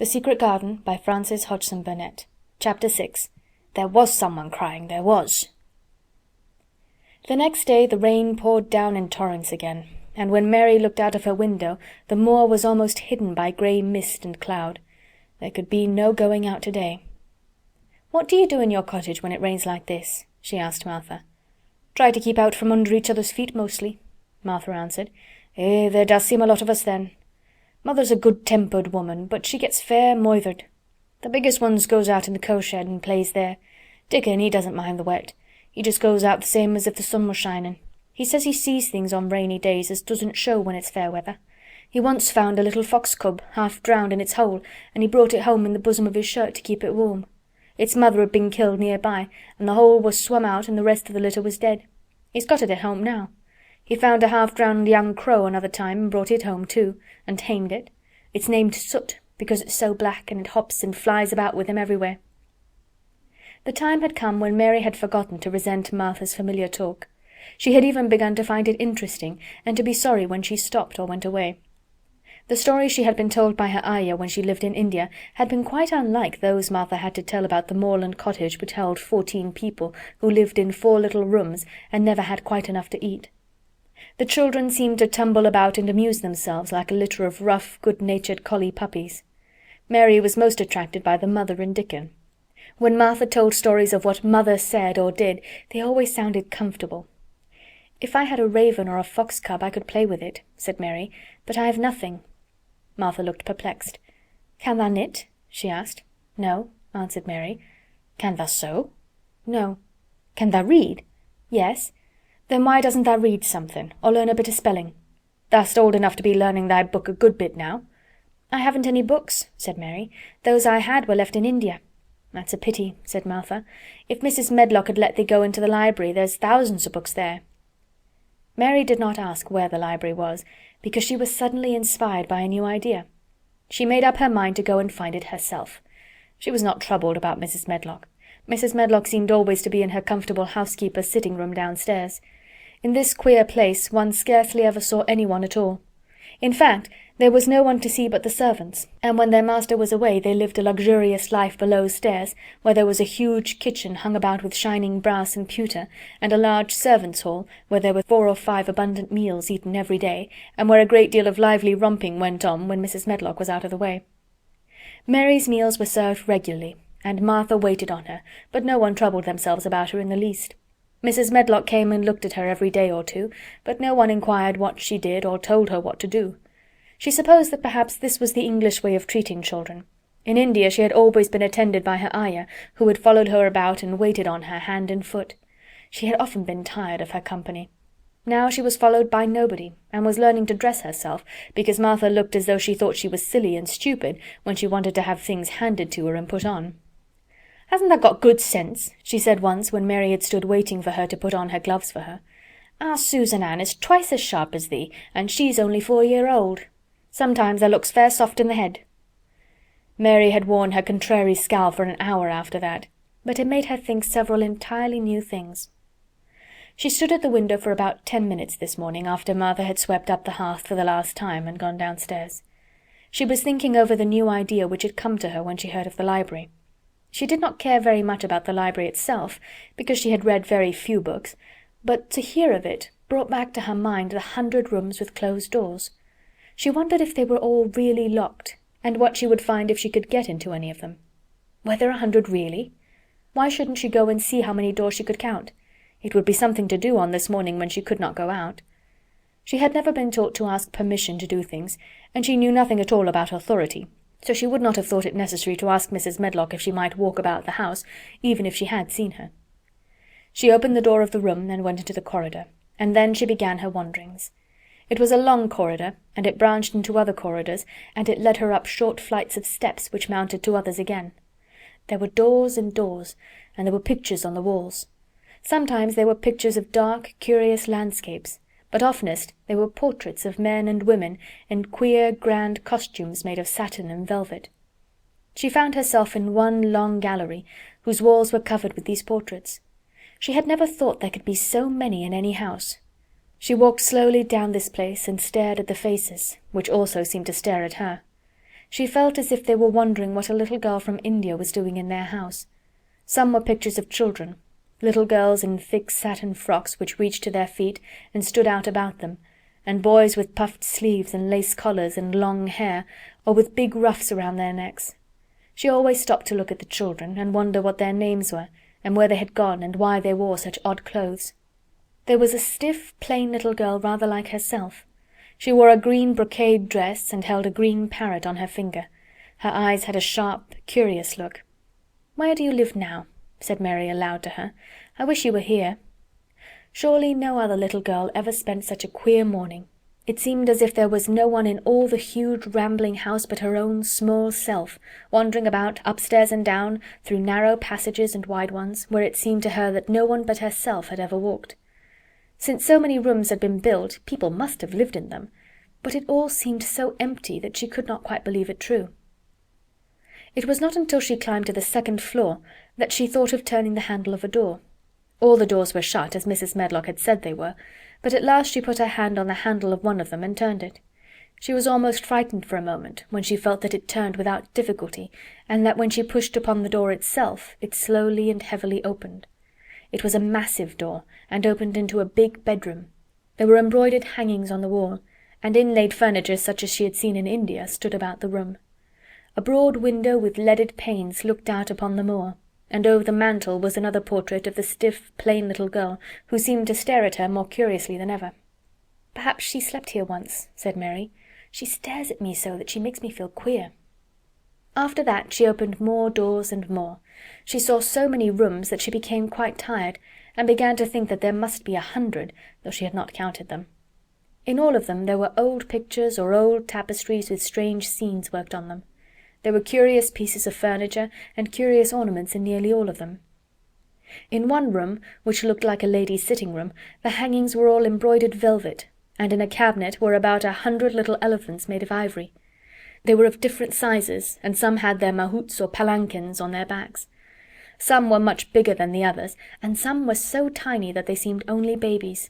The Secret Garden by Frances Hodgson Burnett. Chapter 6. There was someone crying, there was. The next day the rain poured down in torrents again, and when Mary looked out of her window the moor was almost hidden by grey mist and cloud. There could be no going out today. "What do you do in your cottage when it rains like this?" she asked Martha. "Try to keep out from under each other's feet mostly," Martha answered. There does seem a lot of us then. Mother's a good-tempered woman, but she gets fair moithered. The biggest ones goes out in the cow-shed and plays there. Dickon, he doesn't mind the wet. He just goes out the same as if the sun was shining. He says he sees things on rainy days as doesn't show when it's fair weather. He once found a little fox cub half drowned in its hole, and he brought it home in the bosom of his shirt to keep it warm. Its mother had been killed near-by, and the hole was swum out and the rest of the litter was dead. He's got it at home now. He found a half-drowned young crow another time and brought it home too, and tamed it. It's named Soot, because it's so black, and it hops and flies about with him everywhere. The time had come when Mary had forgotten to resent Martha's familiar talk. She had even begun to find it interesting, and to be sorry when she stopped or went away. The stories she had been told by her ayah when she lived in India had been quite unlike those Martha had to tell about the moorland cottage which held 14 people who lived in 4 little rooms and never had quite enough to eat. The children seemed to tumble about and amuse themselves like a litter of rough, good-natured collie puppies. Mary was most attracted by the mother and Dickon. When Martha told stories of what mother said or did, they always sounded comfortable. "If I had a raven or a fox cub I could play with it," said Mary, "but I have nothing." Martha looked perplexed. "Can thou knit?" she asked. "No," answered Mary. "Can thou sew?" "No." "Can thou read?" "Yes." "Then why doesn't thou read something, or learn a bit of spelling? Thou'st old enough to be learning thy book a good bit now." "I haven't any books," said Mary. "Those I had were left in India." "That's a pity," said Martha. "If Mrs. Medlock had let thee go into the library, there's thousands of books there." Mary did not ask where the library was, because she was suddenly inspired by a new idea. She made up her mind to go and find it herself. She was not troubled about Mrs. Medlock. Mrs. Medlock seemed always to be in her comfortable housekeeper's sitting-room downstairs. In this queer place one scarcely ever saw anyone at all. In fact, there was no one to see but the servants, and when their master was away they lived a luxurious life below stairs, where there was a huge kitchen hung about with shining brass and pewter, and a large servants' hall, where there were 4 or 5 abundant meals eaten every day, and where a great deal of lively romping went on when Mrs. Medlock was out of the way. Mary's meals were served regularly, and Martha waited on her, but no one troubled themselves about her in the least. Mrs. Medlock came and looked at her every day or two, but no one inquired what she did or told her what to do. She supposed that perhaps this was the English way of treating children. In India she had always been attended by her ayah, who had followed her about and waited on her hand and foot. She had often been tired of her company. Now she was followed by nobody, and was learning to dress herself, because Martha looked as though she thought she was silly and stupid when she wanted to have things handed to her and put on. "Hasn't thou got good sense?" she said once when Mary had stood waiting for her to put on her gloves for her. "Our Susan Ann is twice as sharp as thee, and she's only 4 year old. Sometimes thou looks fair soft in the head." Mary had worn her contrary scowl for an hour after that, but it made her think several entirely new things. She stood at the window for about 10 minutes this morning after Martha had swept up the hearth for the last time and gone downstairs. She was thinking over the new idea which had come to her when she heard of the library. She did not care very much about the library itself, because she had read very few books, but to hear of it brought back to her mind the 100 rooms with closed doors. She wondered if they were all really locked, and what she would find if she could get into any of them. Were there 100 really? Why shouldn't she go and see how many doors she could count? It would be something to do on this morning when she could not go out. She had never been taught to ask permission to do things, and she knew nothing at all about authority, so she would not have thought it necessary to ask Mrs. Medlock if she might walk about the house, even if she had seen her. She opened the door of the room and went into the corridor, and then she began her wanderings. It was a long corridor, and it branched into other corridors, and it led her up short flights of steps which mounted to others again. There were doors and doors, and there were pictures on the walls. Sometimes they were pictures of dark, curious landscapes, but oftenest they were portraits of men and women in queer, grand costumes made of satin and velvet. She found herself in one long gallery, whose walls were covered with these portraits. She had never thought there could be so many in any house. She walked slowly down this place and stared at the faces, which also seemed to stare at her. She felt as if they were wondering what a little girl from India was doing in their house. Some were pictures of children, little girls in thick satin frocks which reached to their feet and stood out about them, and boys with puffed sleeves and lace collars and long hair, or with big ruffs around their necks. She always stopped to look at the children and wonder what their names were, and where they had gone, and why they wore such odd clothes. There was a stiff, plain little girl rather like herself. She wore a green brocade dress and held a green parrot on her finger. Her eyes had a sharp, curious look. "Where do you live now?" said Mary aloud to her. "I wish you were here." Surely no other little girl ever spent such a queer morning. It seemed as if there was no one in all the huge rambling house but her own small self, wandering about upstairs and down, through narrow passages and wide ones, where it seemed to her that no one but herself had ever walked. Since so many rooms had been built, people must have lived in them, but it all seemed so empty that she could not quite believe it true. It was not until she climbed to the second floor that she thought of turning the handle of a door. All the doors were shut, as Mrs. Medlock had said they were, but at last she put her hand on the handle of one of them and turned it. She was almost frightened for a moment, when she felt that it turned without difficulty, and that when she pushed upon the door itself, it slowly and heavily opened. It was a massive door, and opened into a big bedroom. There were embroidered hangings on the wall, and inlaid furniture such as she had seen in India stood about the room. A broad window with leaded panes looked out upon the moor, and over the mantel was another portrait of the stiff, plain little girl, who seemed to stare at her more curiously than ever. "Perhaps she slept here once," said Mary. "She stares at me so that she makes me feel queer." After that she opened more doors and more. She saw so many rooms that she became quite tired, and began to think that there must be 100, though she had not counted them. In all of them there were old pictures or old tapestries with strange scenes worked on them. There were curious pieces of furniture and curious ornaments in nearly all of them. In one room, which looked like a lady's sitting-room, the hangings were all embroidered velvet, and in a cabinet were about 100 little elephants made of ivory. They were of different sizes, and some had their mahouts or palanquins on their backs. Some were much bigger than the others, and some were so tiny that they seemed only babies.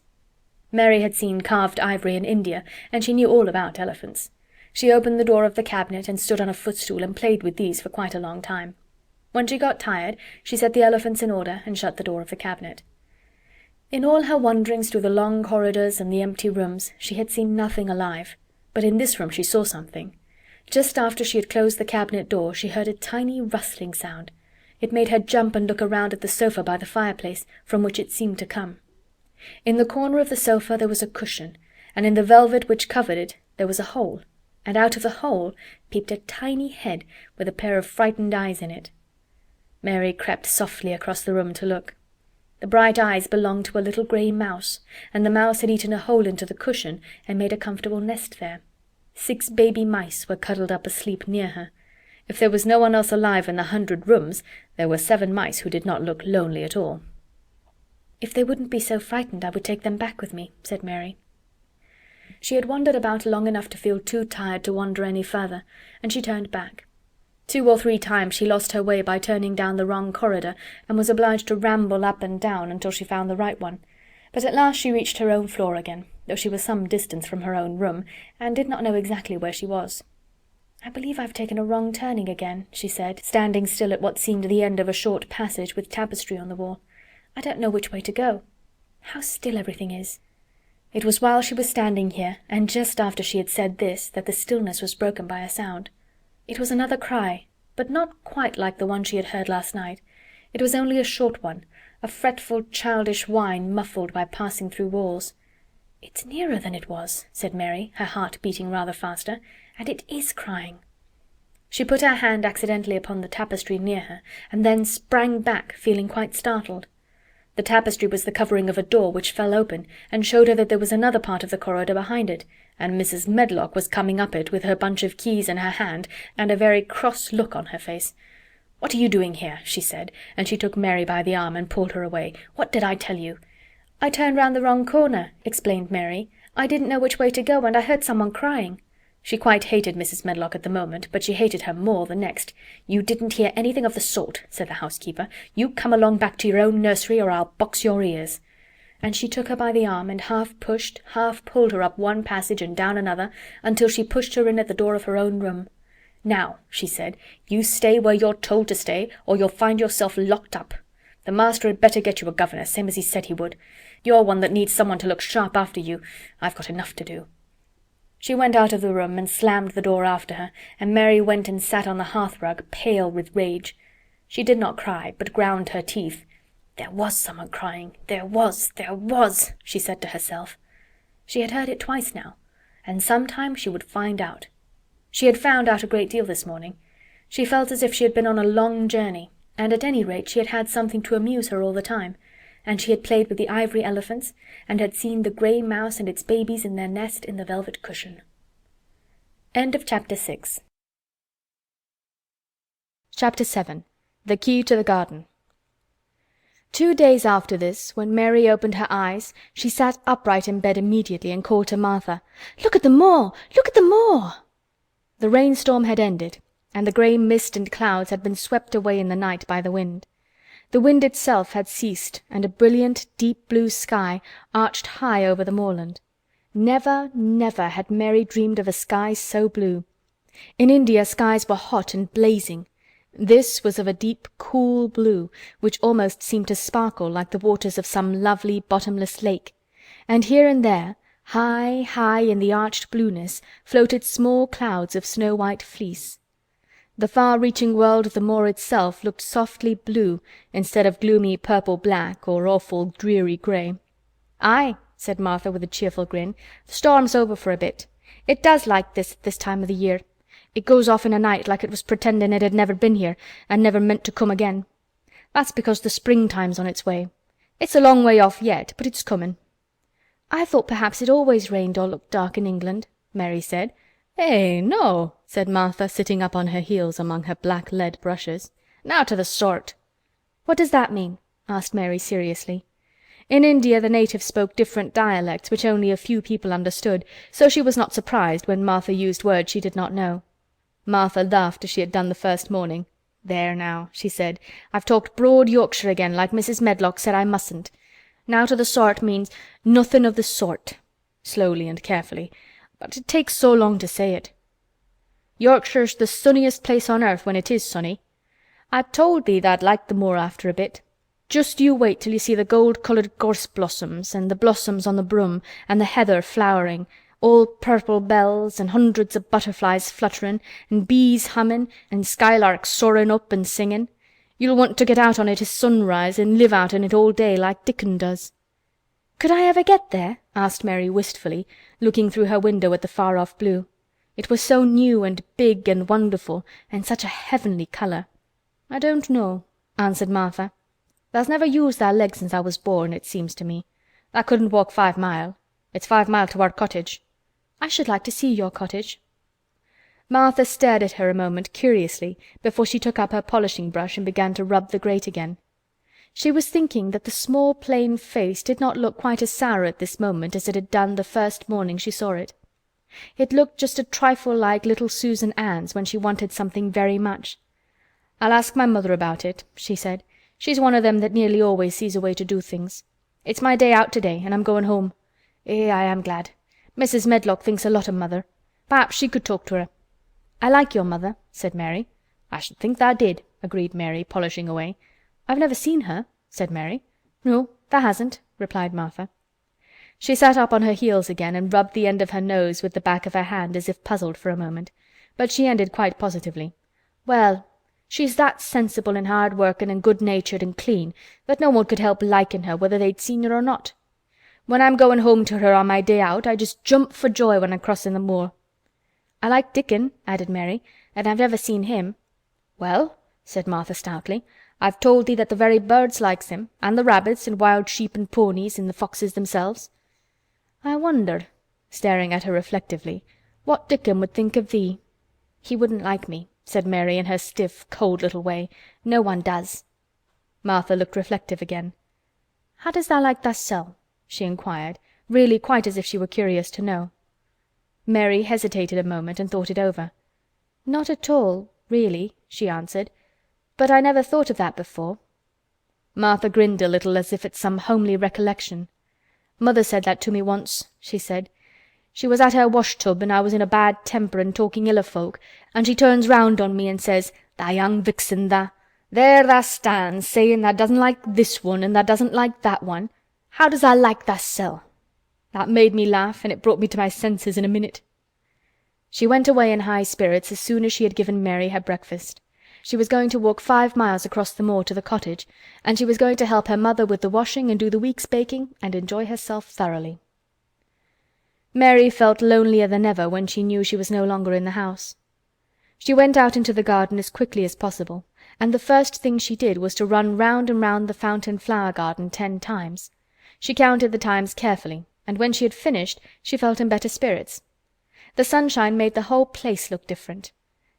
Mary had seen carved ivory in India, and she knew all about elephants. She opened the door of the cabinet and stood on a footstool and played with these for quite a long time. When she got tired, she set the elephants in order and shut the door of the cabinet. In all her wanderings through the long corridors and the empty rooms, she had seen nothing alive, but in this room she saw something. Just after she had closed the cabinet door, she heard a tiny rustling sound. It made her jump and look around at the sofa by the fireplace, from which it seemed to come. In the corner of the sofa there was a cushion, and in the velvet which covered it there was a hole, and out of the hole peeped a tiny head with a pair of frightened eyes in it. Mary crept softly across the room to look. The bright eyes belonged to a little grey mouse, and the mouse had eaten a hole into the cushion and made a comfortable nest there. 6 baby mice were cuddled up asleep near her. If there was no one else alive in the 100 rooms, there were 7 mice who did not look lonely at all. "If they wouldn't be so frightened, I would take them back with me," said Mary. She had wandered about long enough to feel too tired to wander any further, and she turned back. 2 or 3 times she lost her way by turning down the wrong corridor, and was obliged to ramble up and down until she found the right one, but at last she reached her own floor again, though she was some distance from her own room, and did not know exactly where she was. "I believe I've taken a wrong turning again," she said, standing still at what seemed the end of a short passage with tapestry on the wall. "I don't know which way to go. How still everything is." It was while she was standing here, and just after she had said this, that the stillness was broken by a sound. It was another cry, but not quite like the one she had heard last night. It was only a short one, a fretful, childish whine muffled by passing through walls. "It's nearer than it was," said Mary, her heart beating rather faster, "and it is crying." She put her hand accidentally upon the tapestry near her, and then sprang back, feeling quite startled. The tapestry was the covering of a door which fell open, and showed her that there was another part of the corridor behind it, and Mrs. Medlock was coming up it with her bunch of keys in her hand, and a very cross look on her face. "What are you doing here?" she said, and she took Mary by the arm and pulled her away. "What did I tell you?" "I turned round the wrong corner," explained Mary. "I didn't know which way to go, and I heard someone crying." She quite hated Mrs. Medlock at the moment, but she hated her more the next. "You didn't hear anything of the sort," said the housekeeper. "You come along back to your own nursery, or I'll box your ears." And she took her by the arm, and half pushed, half pulled her up one passage and down another, until she pushed her in at the door of her own room. "Now," she said, "you stay where you're told to stay, or you'll find yourself locked up. The master had better get you a governess, same as he said he would. You're one that needs someone to look sharp after you. I've got enough to do." She went out of the room and slammed the door after her, and Mary went and sat on the hearthrug, pale with rage. She did not cry, but ground her teeth. There was someone crying. There was, she said to herself. She had heard it twice now, and sometime she would find out. She had found out a great deal this morning. She felt as if she had been on a long journey, and at any rate she had had something to amuse her all the time, and she had played with the ivory elephants, and had seen the grey mouse and its babies in their nest in the velvet cushion. End of Chapter 6. Chapter 7. The Key to the Garden. 2 days after this, when Mary opened her eyes, she sat upright in bed immediately and called to Martha, "Look at the moor! Look at the moor!" The rainstorm had ended, and the grey mist and clouds had been swept away in the night by the wind. The wind itself had ceased, and a brilliant, deep blue sky arched high over the moorland. Never, never had Mary dreamed of a sky so blue. In India skies were hot and blazing. This was of a deep, cool blue, which almost seemed to sparkle like the waters of some lovely bottomless lake, and here and there, high, high in the arched blueness, floated small clouds of snow-white fleece. The far-reaching world of the moor itself looked softly blue instead of gloomy purple-black or awful dreary grey. "Aye," said Martha with a cheerful grin, "the storm's over for a bit. It does like this at this time of the year. It goes off in a night like it was pretending it had never been here and never meant to come again. That's because the springtime's on its way. It's a long way off yet, but it's coming." "I thought perhaps it always rained or looked dark in England," Mary said. "Eh, no," said Martha, sitting up on her heels among her black lead brushes. "Nowt o' the sort." "What does that mean?" asked Mary seriously. In India the natives spoke different dialects which only a few people understood, so she was not surprised when Martha used words she did not know. Martha laughed as she had done the first morning. "There now," she said, "I've talked broad Yorkshire again, like Mrs. Medlock said I mustn't. Nowt o' the sort means nothing of the sort," slowly and carefully, "but it takes so long to say it. Yorkshire's the sunniest place on earth when it is sunny. I told thee tha'd like the moor after a bit. Just you wait till you see the gold-coloured gorse blossoms, and the blossoms on the broom, and the heather flowering, all purple bells, and hundreds of butterflies flutterin', and bees hummin', and skylarks soarin' up and singin'. You'll want to get out on it at sunrise and live out in it all day like Dickon does." "Could I ever get there?" asked Mary wistfully, looking through her window at the far-off blue. It was so new and big and wonderful, and such a heavenly colour. "I don't know," answered Martha. "Tha's never used thy legs since I was born, it seems to me. Tha couldn't walk 5 mile. It's 5 mile to our cottage. I should like to see your cottage." Martha stared at her a moment curiously before she took up her polishing brush and began to rub the grate again. She was thinking that the small plain face did not look quite as sour at this moment as it had done the first morning she saw it. It looked just a trifle like little Susan Ann's when she wanted something very much. "I'll ask my mother about it," she said. "She's one of them that nearly always sees a way to do things. It's my day out today and I'm going home. I am glad. Mrs. Medlock thinks a lot of mother. Perhaps she could talk to her." "I like your mother," said Mary. "I should think tha did," agreed Mary, polishing away. "I've never seen her," said Mary. "No, tha hasn't," replied Martha. She sat up on her heels again and rubbed the end of her nose with the back of her hand as if puzzled for a moment, but she ended quite positively. "Well, she's that sensible and hard-workin' and good-natured and clean that no one could help likin' her whether they'd seen her or not. When I'm goin' home to her on my day out I just jump for joy when I'm crossin' the moor." "I like Dickon," added Mary, "and I've never seen him." "Well," said Martha stoutly, "I've told thee that the very birds likes him, and the rabbits and wild sheep and ponies and the foxes themselves. I wonder," staring at her reflectively, "what Dickon would think of thee." "He wouldn't like me," said Mary in her stiff, cold little way. "No one does." Martha looked reflective again. "How does tha like thysel'?" she inquired, really quite as if she were curious to know. Mary hesitated a moment and thought it over. "Not at all, really," she answered. "But I never thought of that before." Martha grinned a little as if at some homely recollection. "Mother said that to me once," she said. She was at her wash-tub and I was in a bad temper and talking ill of folk, and she turns round on me and says, 'Tha young vixen, tha. There tha stands saying tha doesn't like this one and tha doesn't like that one. How does tha like thasel?' That made me laugh, and it brought me to my senses in a minute." She went away in high spirits as soon as she had given Mary her breakfast. She was going to walk 5 miles across the moor to the cottage, and she was going to help her mother with the washing and do the week's baking and enjoy herself thoroughly. Mary felt lonelier than ever when she knew she was no longer in the house. She went out into the garden as quickly as possible, and the first thing she did was to run round and round the fountain flower garden 10 times. She counted the times carefully, and when she had finished she felt in better spirits. The sunshine made the whole place look different.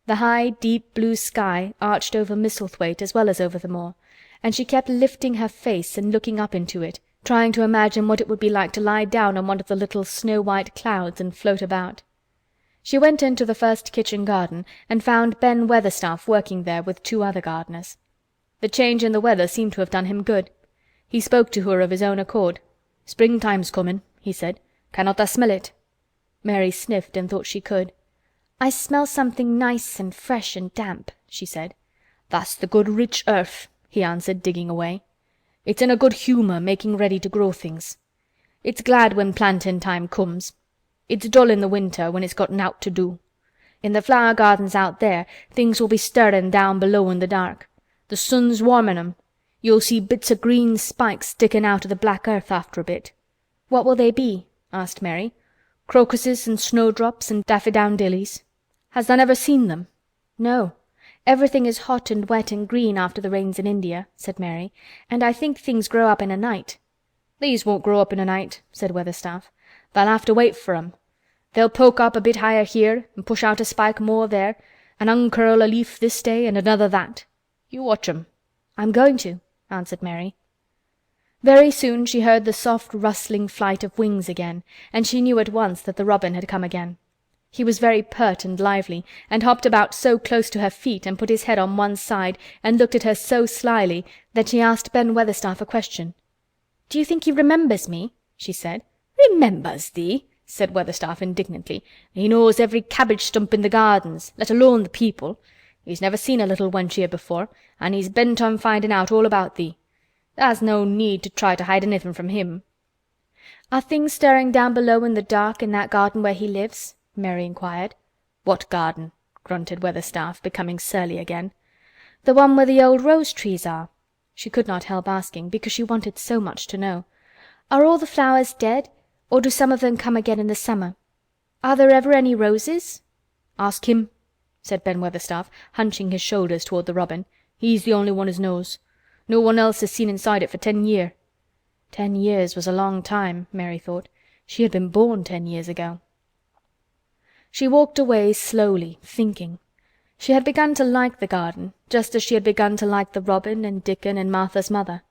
The high, deep blue sky arched over Misselthwaite as well as over the moor, and she kept lifting her face and looking up into it, trying to imagine what it would be like to lie down on one of the little snow-white clouds and float about. She went into the first kitchen garden and found Ben Weatherstaff working there with 2 other gardeners. The change in the weather seemed to have done him good. He spoke to her of his own accord. "Springtime's comin'," he said. "Cannot tha smell it?" Mary sniffed and thought she could. "I smell something nice and fresh and damp," she said. "That's the good rich earth," he answered, digging away. "It's in a good humor making ready to grow things. It's glad when plantin' time comes. It's dull in the winter when it's got nowt to do. In the flower gardens out there things will be stirrin' down below in the dark. The sun's warmin' 'em. You'll see bits o' green spikes stickin' out o' the black earth after a bit." "What will they be?" asked Mary. "Crocuses and snowdrops and daffydowndillys. Has tha never seen them?" "No. Everything is hot and wet and green after the rains in India," said Mary, "and I think things grow up in a night." "These won't grow up in a night," said Weatherstaff. "Tha'll have to wait for 'em. They'll poke up a bit higher here and push out a spike more there and uncurl a leaf this day and another that. You watch 'em." "I'm going to," answered Mary. Very soon she heard the soft rustling flight of wings again, and she knew at once that the robin had come again. He was very pert and lively, and hopped about so close to her feet and put his head on one side and looked at her so slyly that she asked Ben Weatherstaff a question. "Do you think he remembers me?" she said. "Remembers thee?" said Weatherstaff indignantly. "He knows every cabbage stump in the gardens, let alone the people. He's never seen a little wench here before, and he's bent on finding out all about thee. There's no need to try to hide anything from him." "Are things stirring down below in the dark in that garden where he lives?" Mary inquired. "What garden?" grunted Weatherstaff, becoming surly again. "The one where the old rose trees are." She could not help asking, because she wanted so much to know. "Are all the flowers dead, or do some of them come again in the summer? Are there ever any roses?" "Ask him," said Ben Weatherstaff, hunching his shoulders toward the robin. "He's the only one as knows. No one else has seen inside it for 10 year." 10 years was a long time, Mary thought. She had been born 10 years ago. She walked away slowly, thinking. She had begun to like the garden, just as she had begun to like the robin and Dickon and Martha's mother.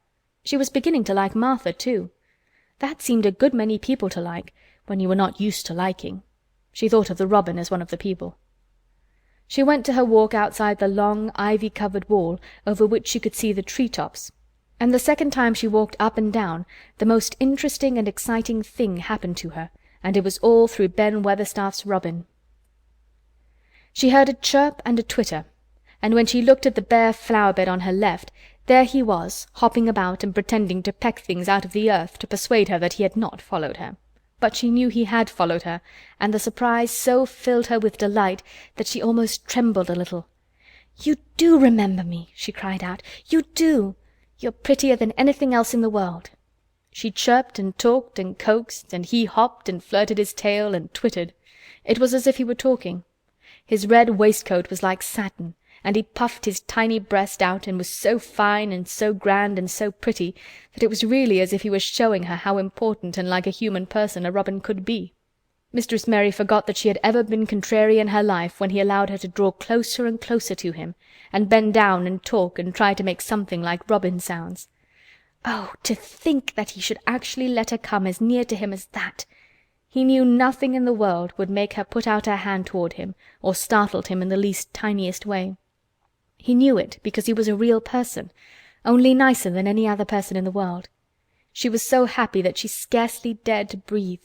She was beginning to like Martha too. That seemed a good many people to like, when you were not used to liking. She thought of the robin as one of the people. She went to her walk outside the long, ivy-covered wall over which she could see the tree-tops, and the second time she walked up and down, the most interesting and exciting thing happened to her, and it was all through Ben Weatherstaff's robin. She heard a chirp and a twitter, and when she looked at the bare flower-bed on her left, there he was, hopping about and pretending to peck things out of the earth to persuade her that he had not followed her. But she knew he had followed her, and the surprise so filled her with delight that she almost trembled a little. "You do remember me," she cried out. "You do! You're prettier than anything else in the world." She chirped and talked and coaxed, and he hopped and flirted his tail and twittered. It was as if he were talking. His red waistcoat was like satin, and he puffed his tiny breast out and was so fine and so grand and so pretty that it was really as if he was showing her how important and like a human person a robin could be. Mistress Mary forgot that she had ever been contrary in her life when he allowed her to draw closer and closer to him, and bend down and talk and try to make something like robin sounds. Oh, to think that he should actually let her come as near to him as that! He knew nothing in the world would make her put out her hand toward him or startled him in the least tiniest way. He knew it because he was a real person, only nicer than any other person in the world. She was so happy that she scarcely dared to breathe.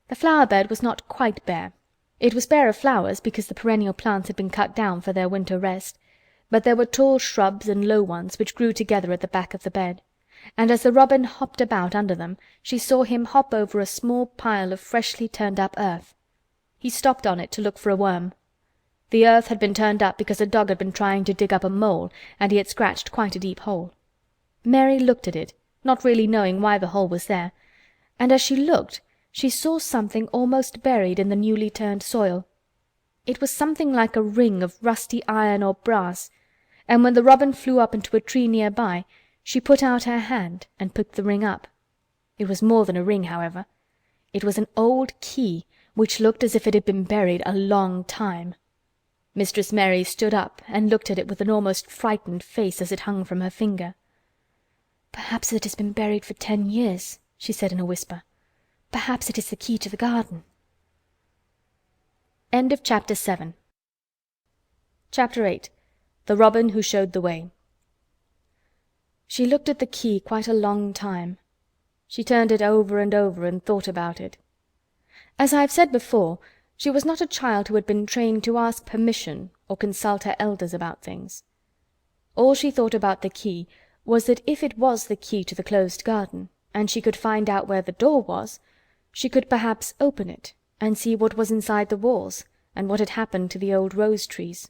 The flower-bed was not quite bare. It was bare of flowers because the perennial plants had been cut down for their winter rest, but there were tall shrubs and low ones which grew together at the back of the bed, and as the robin hopped about under them she saw him hop over a small pile of freshly turned up earth. He stopped on it to look for a worm. The earth had been turned up because a dog had been trying to dig up a mole, and he had scratched quite a deep hole. Mary looked at it, not really knowing why the hole was there, and as she looked she saw something almost buried in the newly turned soil. It was something like a ring of rusty iron or brass, and when the robin flew up into a tree near by, she put out her hand and picked the ring up. It was more than a ring, however. It was an old key, which looked as if it had been buried a long time. Mistress Mary stood up and looked at it with an almost frightened face as it hung from her finger. "Perhaps it has been buried for 10 years," she said in a whisper. "Perhaps it is the key to the garden." End of Chapter 7. Chapter 8. The Robin Who Showed the Way. She looked at the key quite a long time. She turned it over and over and thought about it. As I have said before, she was not a child who had been trained to ask permission or consult her elders about things. All she thought about the key was that if it was the key to the closed garden, and she could find out where the door was, she could perhaps open it and see what was inside the walls and what had happened to the old rose trees.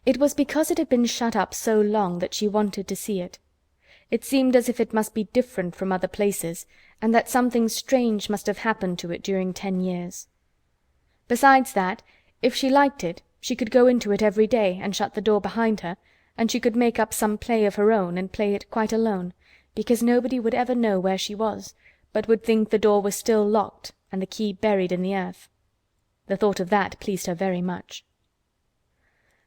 It was because it had been shut up so long that she wanted to see it. It seemed as if it must be different from other places, and that something strange must have happened to it during 10 years. Besides that, if she liked it, she could go into it every day and shut the door behind her, and she could make up some play of her own and play it quite alone, because nobody would ever know where she was, but would think the door was still locked and the key buried in the earth. The thought of that pleased her very much.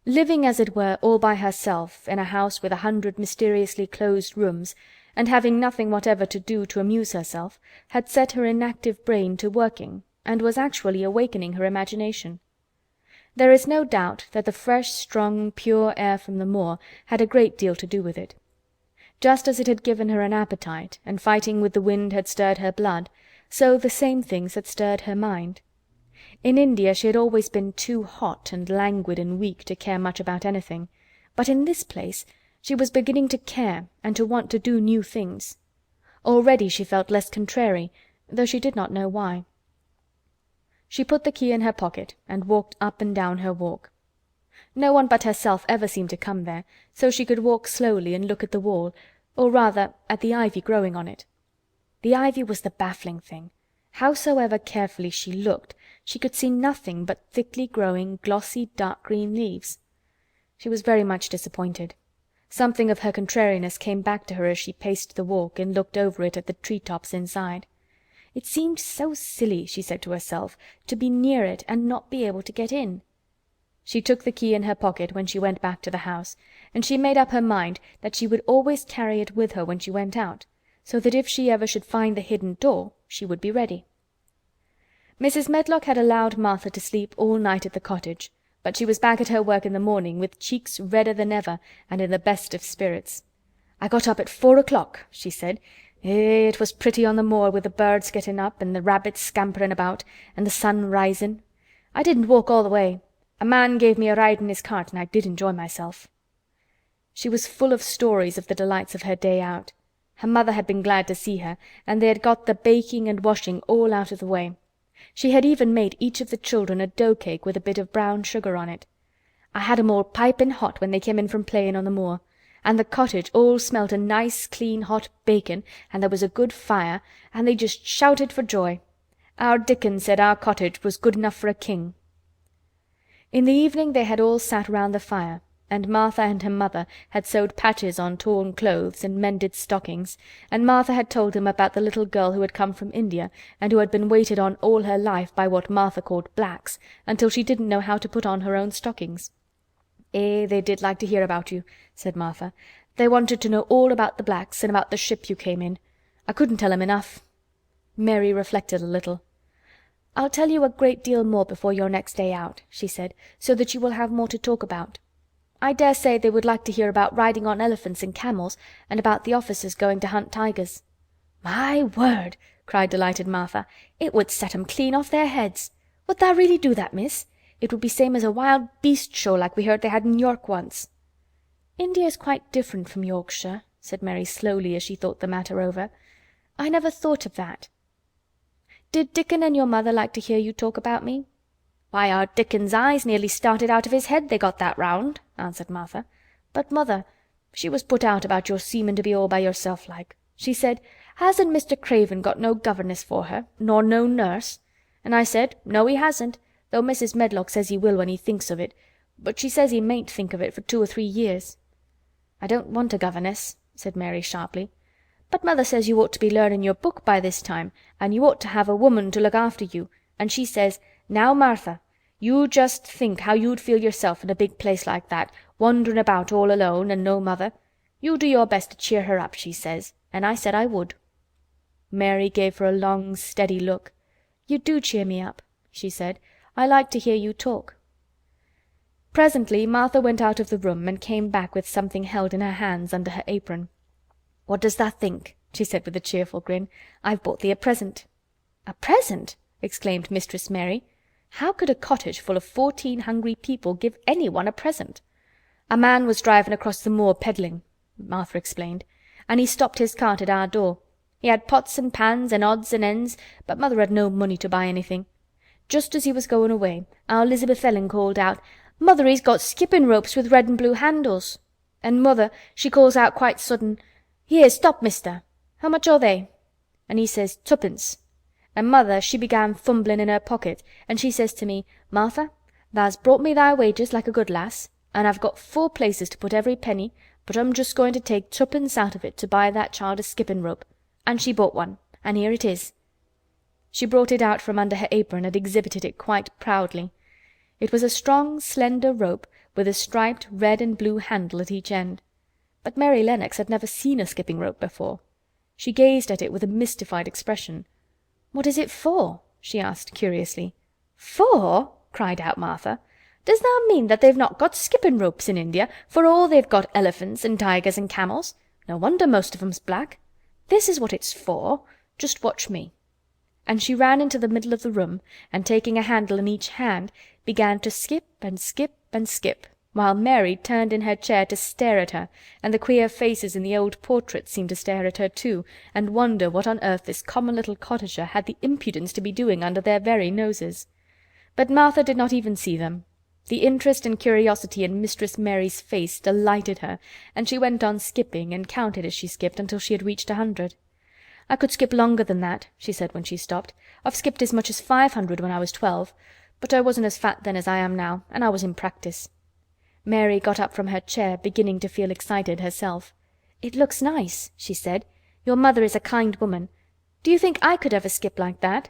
Living, as it were, all by herself in a house with 100 mysteriously closed rooms, and having nothing whatever to do to amuse herself, had set her inactive brain to working, and was actually awakening her imagination. There is no doubt that the fresh, strong, pure air from the moor had a great deal to do with it. Just as it had given her an appetite, and fighting with the wind had stirred her blood, so the same things had stirred her mind. In India she had always been too hot and languid and weak to care much about anything, but in this place she was beginning to care and to want to do new things. Already she felt less contrary, though she did not know why. She put the key in her pocket and walked up and down her walk. No one but herself ever seemed to come there, so she could walk slowly and look at the wall, or rather at the ivy growing on it. The ivy was the baffling thing. Howsoever carefully she looked, she could see nothing but thickly growing, glossy, dark green leaves. She was very much disappointed. Something of her contrariness came back to her as she paced the walk and looked over it at the tree-tops inside. It seemed so silly, she said to herself, to be near it and not be able to get in. She took the key in her pocket when she went back to the house, and she made up her mind that she would always carry it with her when she went out, so that if she ever should find the hidden door, she would be ready. Mrs. Medlock had allowed Martha to sleep all night at the cottage, but she was back at her work in the morning with cheeks redder than ever and in the best of spirits. "I got up at 4 o'clock," she said. It was pretty on the moor with the birds getting up and the rabbits scampering about and the sun rising. I didn't walk all the way. A man gave me a ride in his cart and I did enjoy myself." She was full of stories of the delights of her day out. Her mother had been glad to see her, and they had got the baking and washing all out of the way. She had even made each of the children a dough cake with a bit of brown sugar on it. "I had 'em all piping hot when they came in from playing on the moor. And the cottage all smelt o' nice, clean, hot bacon, and there was a good fire, and they just shouted for joy. Our Dickon said our cottage was good enough for a king." In the evening they had all sat round the fire, and Martha and her mother had sewed patches on torn clothes and mended stockings, and Martha had told them about the little girl who had come from India and who had been waited on all her life by what Martha called blacks, until she didn't know how to put on her own stockings. They did like to hear about you," said Martha. "They wanted to know all about the blacks and about the ship you came in. I couldn't tell 'em enough." Mary reflected a little. "I'll tell you a great deal more before your next day out," she said, "so that you will have more to talk about. I dare say they would like to hear about riding on elephants and camels, and about the officers going to hunt tigers." "My word!" cried delighted Martha. "It would set 'em clean off their heads. Would tha really do that, miss? It would be same as a wild beast show like we heard they had in York once." "India's quite different from Yorkshire," said Mary slowly as she thought the matter over. "I never thought of that. Did Dickon and your mother like to hear you talk about me?" "Why, our Dickon's eyes nearly started out of his head, they got that round," answered Martha. "But mother, she was put out about your seemin' to be all by yourself like. She said, 'Hasn't Mr. Craven got no governess for her, nor no nurse?' And I said, 'No, he hasn't, though Mrs. Medlock says he will when he thinks of it, but she says he mayn't think of it for 2 or 3 years.' 'I don't want a governess,' said Mary sharply. 'But mother says you ought to be learnin' your book by this time, and you ought to have a woman to look after you, and she says, "Now, Martha, you just think how you'd feel yourself in a big place like that, wanderin' about all alone and no mother. You do your best to cheer her up," she says, and I said I would." Mary gave her a long, steady look. "You do cheer me up," she said. "I like to hear you talk." Presently Martha went out of the room and came back with something held in her hands under her apron. "What does tha think?" she said with a cheerful grin. "I've bought thee a present." "A present?" exclaimed Mistress Mary. How could a cottage full of 14 hungry people give anyone a present? "A man was driving across the moor peddling," Martha explained, "and he stopped his cart at our door. He had pots and pans and odds and ends, but mother had no money to buy anything. Just as he was going away, our Elizabeth Ellen called out, 'Mother, he's got skipping ropes with red and blue handles.' And mother, she calls out quite sudden, 'Here, stop, mister. How much are they?' And he says, 'Tuppence.' And mother, she began fumbling in her pocket, and she says to me, 'Martha, tha's brought me thy wages like a good lass, and I've got 4 places to put every penny, but I'm just going to take 2pence out of it to buy that child a skipping rope.' And she bought one, and here it is." She brought it out from under her apron and exhibited it quite proudly. It was a strong, slender rope with a striped red and blue handle at each end. But Mary Lennox had never seen a skipping rope before. She gazed at it with a mystified expression. "What is it for?" she asked curiously. "For?" cried out Martha. "Does that mean that they've not got skipping ropes in India, for all they've got elephants and tigers and camels? No wonder most of 'em's black. This is what it's for. Just watch me." And she ran into the middle of the room, and taking a handle in each hand, began to skip and skip and skip, while Mary turned in her chair to stare at her, and the queer faces in the old portraits seemed to stare at her too, and wonder what on earth this common little cottager had the impudence to be doing under their very noses. But Martha did not even see them. The interest and curiosity in Mistress Mary's face delighted her, and she went on skipping and counted as she skipped until she had reached 100. "I could skip longer than that," she said when she stopped. "I've skipped as much as 500 when I was 12, but I wasn't as fat then as I am now, and I was in practice." Mary got up from her chair, beginning to feel excited herself. "It looks nice," she said. "Your mother is a kind woman. Do you think I could ever skip like that?"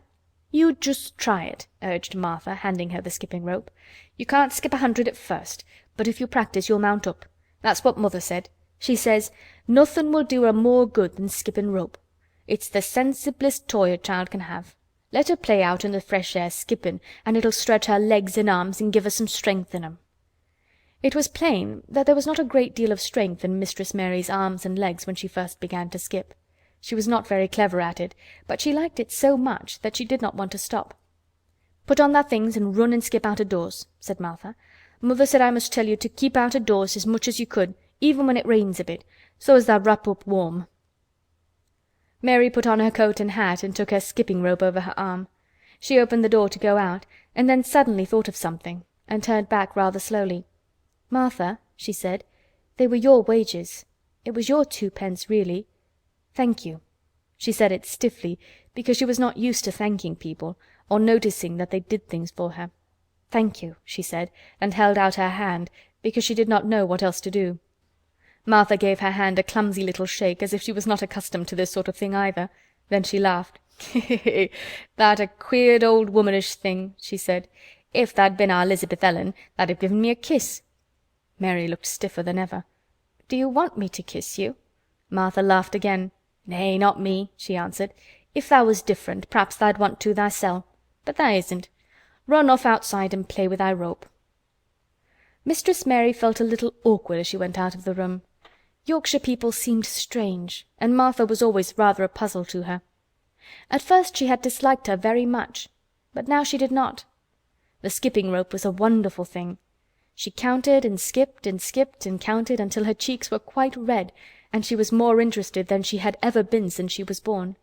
"You just try it," urged Martha, handing her the skipping rope. "You can't skip 100 at first, but if you practice you'll mount up. That's what mother said. She says, 'Nothin' will do her more good than skipping rope. It's the sensiblest toy a child can have. Let her play out in the fresh air skipping, and it'll stretch her legs and arms and give her some strength in 'em." It was plain that there was not a great deal of strength in Mistress Mary's arms and legs when she first began to skip. She was not very clever at it, but she liked it so much that she did not want to stop. "Put on thy things and run and skip out of doors," said Martha. "Mother said I must tell you to keep out of doors as much as you could, even when it rains a bit, so as thou wrap up warm." Mary put on her coat and hat and took her skipping rope over her arm. She opened the door to go out, and then suddenly thought of something, and turned back rather slowly. "Martha," she said, "they were your wages. It was your 2 pence, really. Thank you." She said it stiffly, because she was not used to thanking people, or noticing that they did things for her. "Thank you," she said, and held out her hand, because she did not know what else to do. Martha gave her hand a clumsy little shake, as if she was not accustomed to this sort of thing either. Then she laughed. "That a queered old womanish thing," she said. "If tha'd been our Elizabeth Ellen, tha'd have given me a kiss." Mary looked stiffer than ever. "Do you want me to kiss you?" Martha laughed again. "Nay, not me," she answered. "If thou was different, p'raps tha'd want to thysel'. But tha isn't. Run off outside and play with thy rope." Mistress Mary felt a little awkward as she went out of the room. Yorkshire people seemed strange, and Martha was always rather a puzzle to her. At first she had disliked her very much, but now she did not. The skipping rope was a wonderful thing. She counted and skipped and skipped and counted until her cheeks were quite red, and she was more interested than she had ever been since she was born.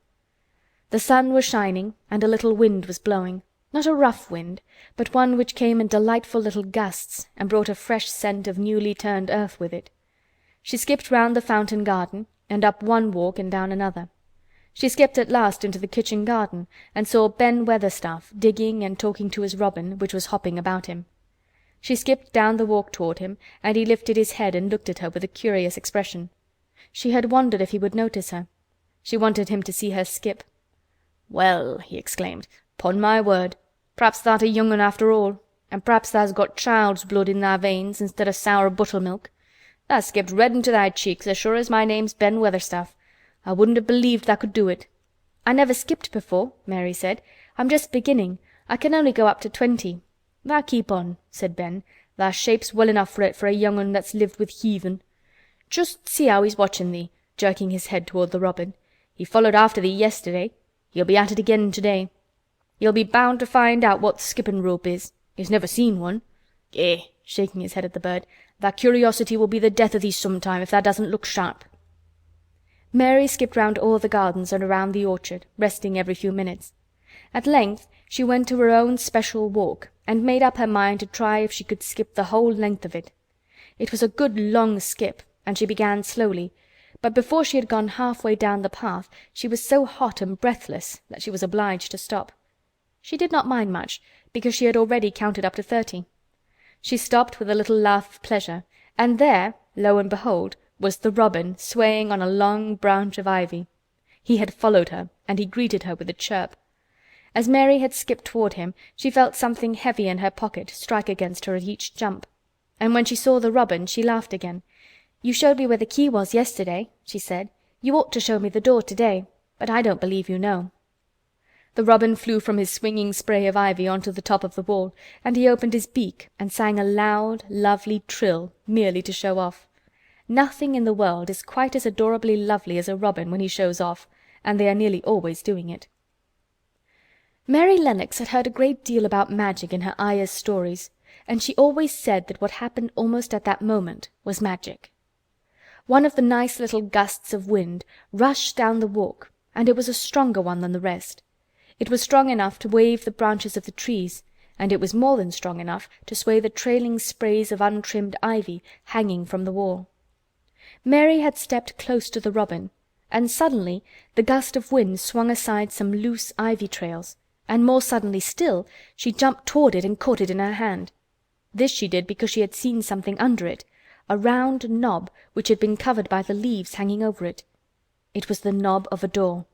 The sun was shining and a little wind was blowing, not a rough wind, but one which came in delightful little gusts and brought a fresh scent of newly turned earth with it. She skipped round the fountain garden and up one walk and down another. She skipped at last into the kitchen garden and saw Ben Weatherstaff digging and talking to his robin, which was hopping about him. She skipped down the walk toward him, and he lifted his head and looked at her with a curious expression. She had wondered if he would notice her. She wanted him to see her skip. "Well," he exclaimed, "'pon my word, p'raps tha'rt a young un after all, and p'raps tha's got child's blood in thy veins instead o' sour buttermilk. Tha skipped red into thy cheeks as sure as my name's Ben Weatherstaff. I wouldn't have believed tha could do it." "I never skipped before," Mary said. "I'm just beginning. I can only go up to 20. "Tha keep on," said Ben. "Tha shapes well enough for it for a young un that's lived with heathen. Just see how he's watchin' thee," jerking his head toward the robin. "He followed after thee yesterday. He'll be at it again today. He'll be bound to find out what th' skippin' rope is. He's never seen one. Eh," shaking his head at the bird, "tha curiosity will be the death o' thee sometime if tha doesn't look sharp." Mary skipped round all the gardens and around the orchard, resting every few minutes. At length she went to her own special walk and made up her mind to try if she could skip the whole length of it. It was a good long skip, and she began slowly, but before she had gone halfway down the path she was so hot and breathless that she was obliged to stop. She did not mind much, because she had already counted up to 30. She stopped with a little laugh of pleasure, and there, lo and behold, was the robin swaying on a long branch of ivy. He had followed her, and he greeted her with a chirp. As Mary had skipped toward him, she felt something heavy in her pocket strike against her at each jump, and when she saw the robin she laughed again. "You showed me where the key was yesterday," she said. "You ought to show me the door today, but I don't believe you know." The robin flew from his swinging spray of ivy onto the top of the wall, and he opened his beak and sang a loud, lovely trill merely to show off. Nothing in the world is quite as adorably lovely as a robin when he shows off, and they are nearly always doing it. Mary Lennox had heard a great deal about magic in her Ayah's stories, and she always said that what happened almost at that moment was magic. One of the nice little gusts of wind rushed down the walk, and it was a stronger one than the rest. It was strong enough to wave the branches of the trees, and it was more than strong enough to sway the trailing sprays of untrimmed ivy hanging from the wall. Mary had stepped close to the robin, and suddenly the gust of wind swung aside some loose ivy trails, and more suddenly still she jumped toward it and caught it in her hand. This she did because she had seen something under it, a round knob which had been covered by the leaves hanging over it. It was the knob of a door.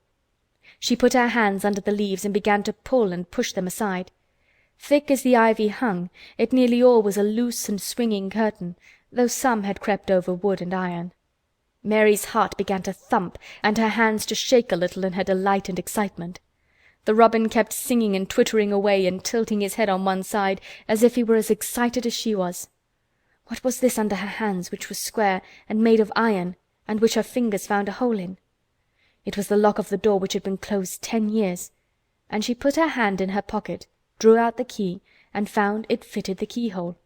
She put her hands under the leaves and began to pull and push them aside. Thick as the ivy hung, it nearly all was a loose and swinging curtain, though some had crept over wood and iron. Mary's heart began to thump and her hands to shake a little in her delight and excitement. The robin kept singing and twittering away and tilting his head on one side as if he were as excited as she was. What was this under her hands which was square and made of iron and which her fingers found a hole in? It was the lock of the door which had been closed 10 years, and she put her hand in her pocket, drew out the key, and found it fitted the keyhole.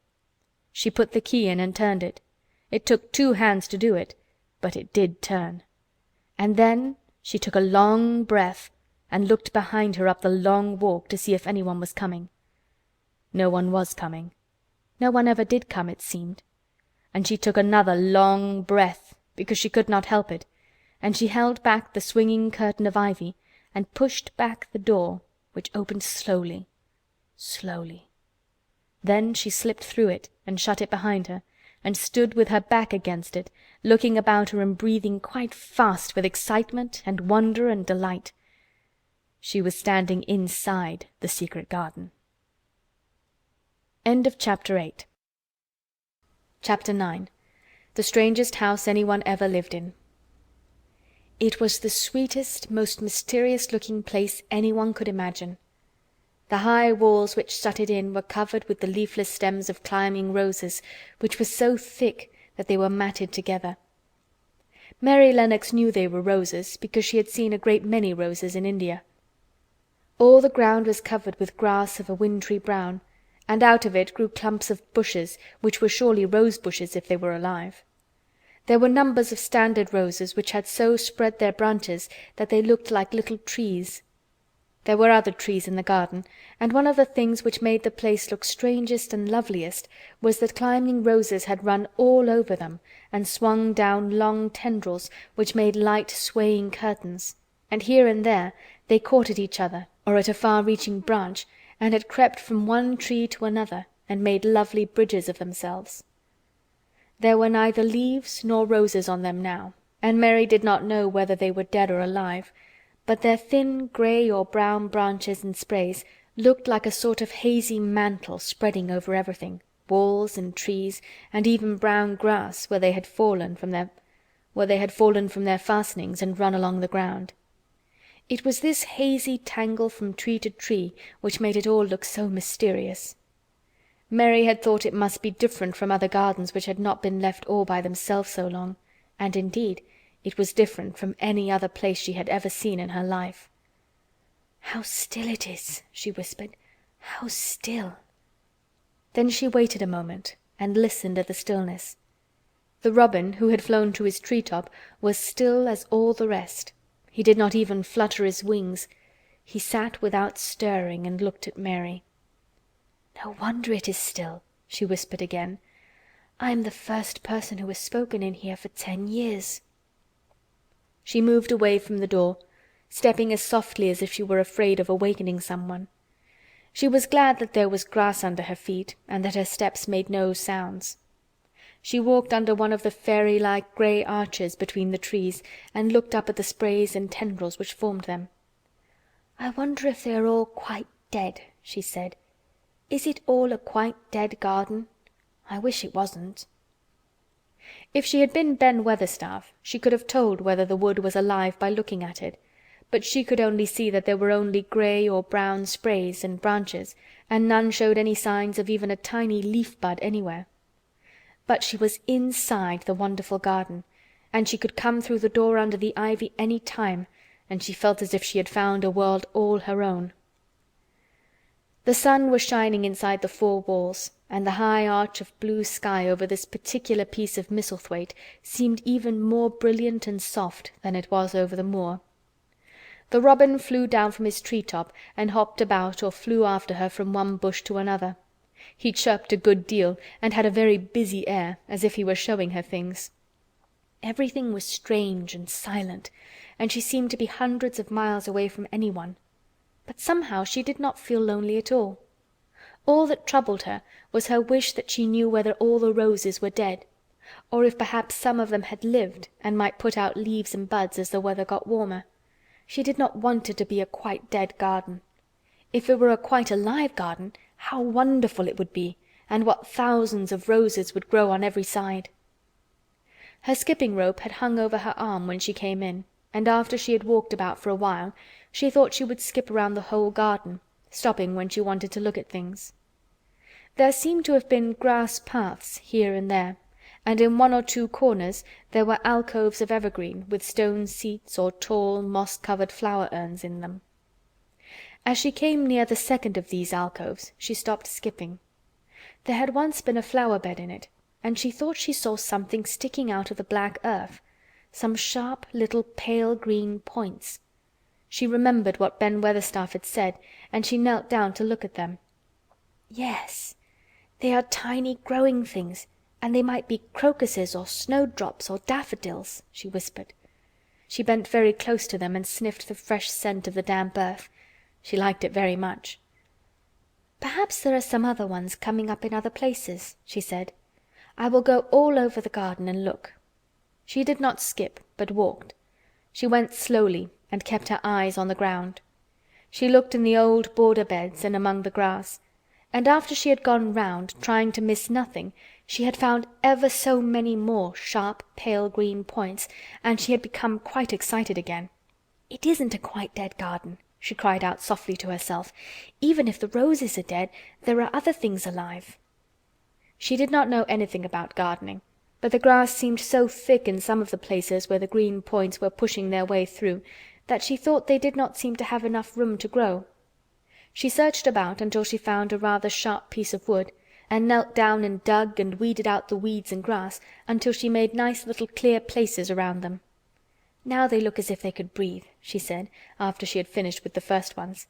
She put the key in and turned it. It took 2 hands to do it, but it did turn. And then she took a long breath and looked behind her up the long walk to see if anyone was coming. No one was coming. No one ever did come, it seemed. And she took another long breath, because she could not help it, and she held back the swinging curtain of ivy and pushed back the door, which opened slowly, slowly. Then she slipped through it and shut it behind her, and stood with her back against it, looking about her and breathing quite fast with excitement and wonder and delight. She was standing inside the secret garden. End of Chapter 8. Chapter 9. The Strangest House Anyone Ever Lived In. It was the sweetest, most mysterious-looking place anyone could imagine. The high walls which shut it in were covered with the leafless stems of climbing roses, which were so thick that they were matted together. Mary Lennox knew they were roses because she had seen a great many roses in India. All the ground was covered with grass of a wintry brown, and out of it grew clumps of bushes, which were surely rose bushes if they were alive. There were numbers of standard roses which had so spread their branches that they looked like little trees. There were other trees in the garden, and one of the things which made the place look strangest and loveliest was that climbing roses had run all over them and swung down long tendrils which made light swaying curtains, and here and there they caught at each other or at a far-reaching branch, and had crept from one tree to another and made lovely bridges of themselves. There were neither leaves nor roses on them now, and Mary did not know whether they were dead or alive, but their thin grey or brown branches and sprays looked like a sort of hazy mantle spreading over everything, walls and trees, and even brown grass where they had fallen from their fastenings and run along the ground. It was this hazy tangle from tree to tree which made it all look so mysterious. Mary had thought it must be different from other gardens which had not been left all by themselves so long, and indeed it was different from any other place she had ever seen in her life. "How still it is," she whispered. "How still." Then she waited a moment and listened at the stillness. The robin, who had flown to his tree-top, was still as all the rest. He did not even flutter his wings. He sat without stirring and looked at Mary. "No wonder it is still," she whispered again. "I am the first person who has spoken in here for 10 years." She moved away from the door, stepping as softly as if she were afraid of awakening someone. She was glad that there was grass under her feet and that her steps made no sounds. She walked under one of the fairy-like grey arches between the trees and looked up at the sprays and tendrils which formed them. "I wonder if they are all quite dead," she said. "Is it all a quite dead garden? I wish it wasn't." If she had been Ben Weatherstaff, she could have told whether the wood was alive by looking at it, but she could only see that there were only grey or brown sprays and branches, and none showed any signs of even a tiny leaf bud anywhere. But she was inside the wonderful garden, and she could come through the door under the ivy any time, and she felt as if she had found a world all her own. The sun was shining inside the 4 walls, and the high arch of blue sky over this particular piece of Misselthwaite seemed even more brilliant and soft than it was over the moor. The robin flew down from his tree-top and hopped about or flew after her from one bush to another. He chirped a good deal and had a very busy air, as if he were showing her things. Everything was strange and silent, and she seemed to be hundreds of miles away from anyone. But somehow she did not feel lonely at all. All that troubled her was her wish that she knew whether all the roses were dead, or if perhaps some of them had lived and might put out leaves and buds as the weather got warmer. She did not want it to be a quite dead garden. If it were a quite alive garden, how wonderful it would be, and what thousands of roses would grow on every side. Her skipping rope had hung over her arm when she came in, and after she had walked about for a while, she thought she would skip around the whole garden, stopping when she wanted to look at things. There seemed to have been grass paths here and there, and in 1 or 2 corners there were alcoves of evergreen with stone seats or tall moss-covered flower urns in them. As she came near the second of these alcoves she stopped skipping. There had once been a flower bed in it, and she thought she saw something sticking out of the black earth, some sharp little pale green points. She remembered what Ben Weatherstaff had said, and she knelt down to look at them. "Yes, they are tiny growing things, and they might be crocuses or snowdrops or daffodils," she whispered. She bent very close to them and sniffed the fresh scent of the damp earth. She liked it very much. "Perhaps there are some other ones coming up in other places," she said. "I will go all over the garden and look." She did not skip, but walked. She went slowly and kept her eyes on the ground. She looked in the old border beds and among the grass, and after she had gone round, trying to miss nothing, she had found ever so many more sharp pale green points, and she had become quite excited again. "It isn't a quite dead garden," she cried out softly to herself. "Even if the roses are dead, there are other things alive." She did not know anything about gardening, but the grass seemed so thick in some of the places where the green points were pushing their way through that she thought they did not seem to have enough room to grow. She searched about until she found a rather sharp piece of wood, and knelt down and dug and weeded out the weeds and grass until she made nice little clear places around them. "Now they look as if they could breathe," she said, after she had finished with the first ones.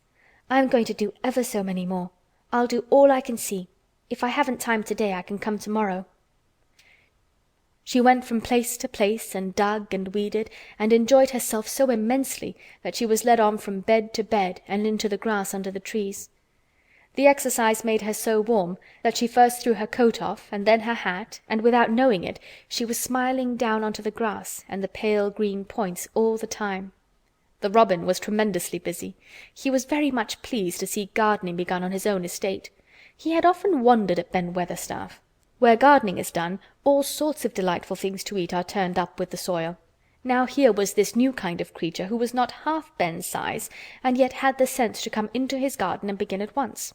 "I'm going to do ever so many more. I'll do all I can see. If I haven't time today, I can come tomorrow." She went from place to place and dug and weeded and enjoyed herself so immensely that she was led on from bed to bed and into the grass under the trees. The exercise made her so warm that she first threw her coat off and then her hat, and without knowing it she was smiling down onto the grass and the pale green points all the time. The robin was tremendously busy. He was very much pleased to see gardening begun on his own estate. He had often wondered at Ben Weatherstaff. Where gardening is done, all sorts of delightful things to eat are turned up with the soil. Now here was this new kind of creature who was not half Ben's size and yet had the sense to come into his garden and begin at once.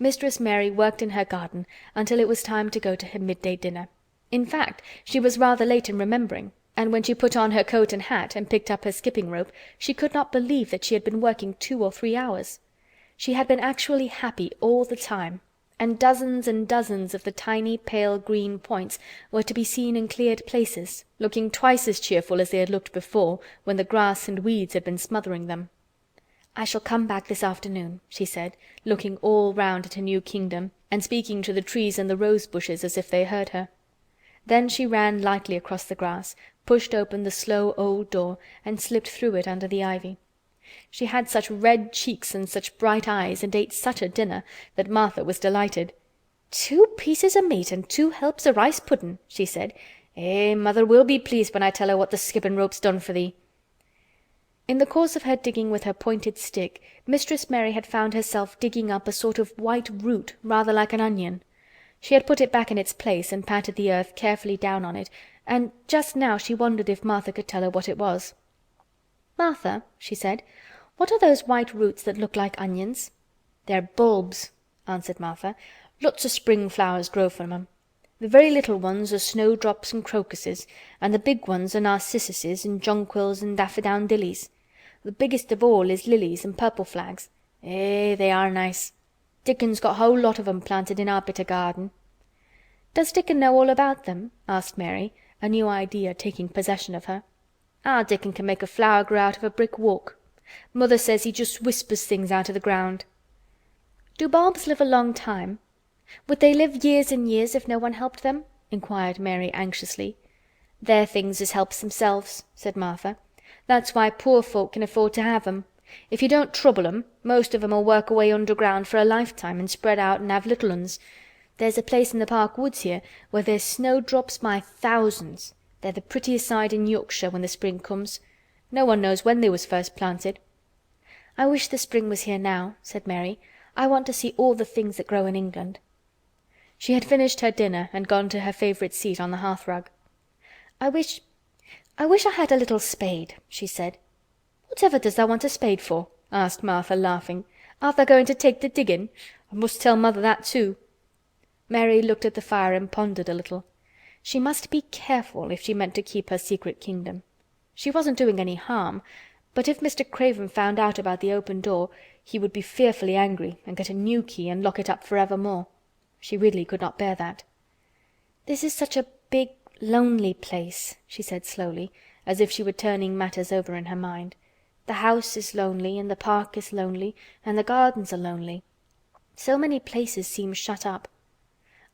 Mistress Mary worked in her garden until it was time to go to her midday dinner. In fact, she was rather late in remembering, and when she put on her coat and hat and picked up her skipping rope, she could not believe that she had been working 2 or 3 hours. She had been actually happy all the time, and dozens of the tiny pale green points were to be seen in cleared places, looking twice as cheerful as they had looked before, when the grass and weeds had been smothering them. "I shall come back this afternoon," she said, looking all round at her new kingdom, and speaking to the trees and the rose bushes as if they heard her. Then she ran lightly across the grass, pushed open the slow old door, and slipped through it under the ivy. She had such red cheeks and such bright eyes, and ate such a dinner, that Martha was delighted. "2 pieces o' meat and 2 helps o' rice puddin'," she said. "Eh, mother will be pleased when I tell her what the skippin' rope's done for thee." In the course of her digging with her pointed stick, Mistress Mary had found herself digging up a sort of white root rather like an onion. She had put it back in its place and patted the earth carefully down on it, and just now she wondered if Martha could tell her what it was. "Martha," she said, "what are those white roots that look like onions?" "They're bulbs," answered Martha. "Lots o' spring flowers grow from 'em. The very little ones are snowdrops and crocuses, and the big ones are narcissuses and jonquils and daffodowndillies. The biggest of all is lilies and purple flags. Eh, they are nice. Dickon's got a whole lot of 'em planted in our bit o' garden." "Does Dickon know all about them?" asked Mary, a new idea taking possession of her. "Our Dickon can make a flower grow out of a brick walk. Mother says he just whispers things out of the ground." "Do bulbs live a long time? Would they live years and years if no one helped them?" inquired Mary anxiously. "They're things as helps themselves," said Martha. "That's why poor folk can afford to have 'em. If you don't trouble 'em, most of 'em'll work away underground for a lifetime and spread out and have little uns. There's a place in the park woods here where there's snowdrops by thousands. They're the prettiest sight in Yorkshire when the spring comes. No one knows when they was first planted." "I wish the spring was here now," said Mary. "I want to see all the things that grow in England." She had finished her dinner and gone to her favorite seat on the hearthrug. I wish I had a little spade," she said. "Whatever does tha want a spade for?" asked Martha, laughing. "Art tha going to take to diggin'? I must tell mother that too." Mary looked at the fire and pondered a little. She must be careful if she meant to keep her secret kingdom. She wasn't doing any harm, but if Mr. Craven found out about the open door he would be fearfully angry and get a new key and lock it up forevermore. She really could not bear that. "This is such a big, lonely place," she said slowly, as if she were turning matters over in her mind. "The house is lonely, and the park is lonely, and the gardens are lonely. So many places seem shut up.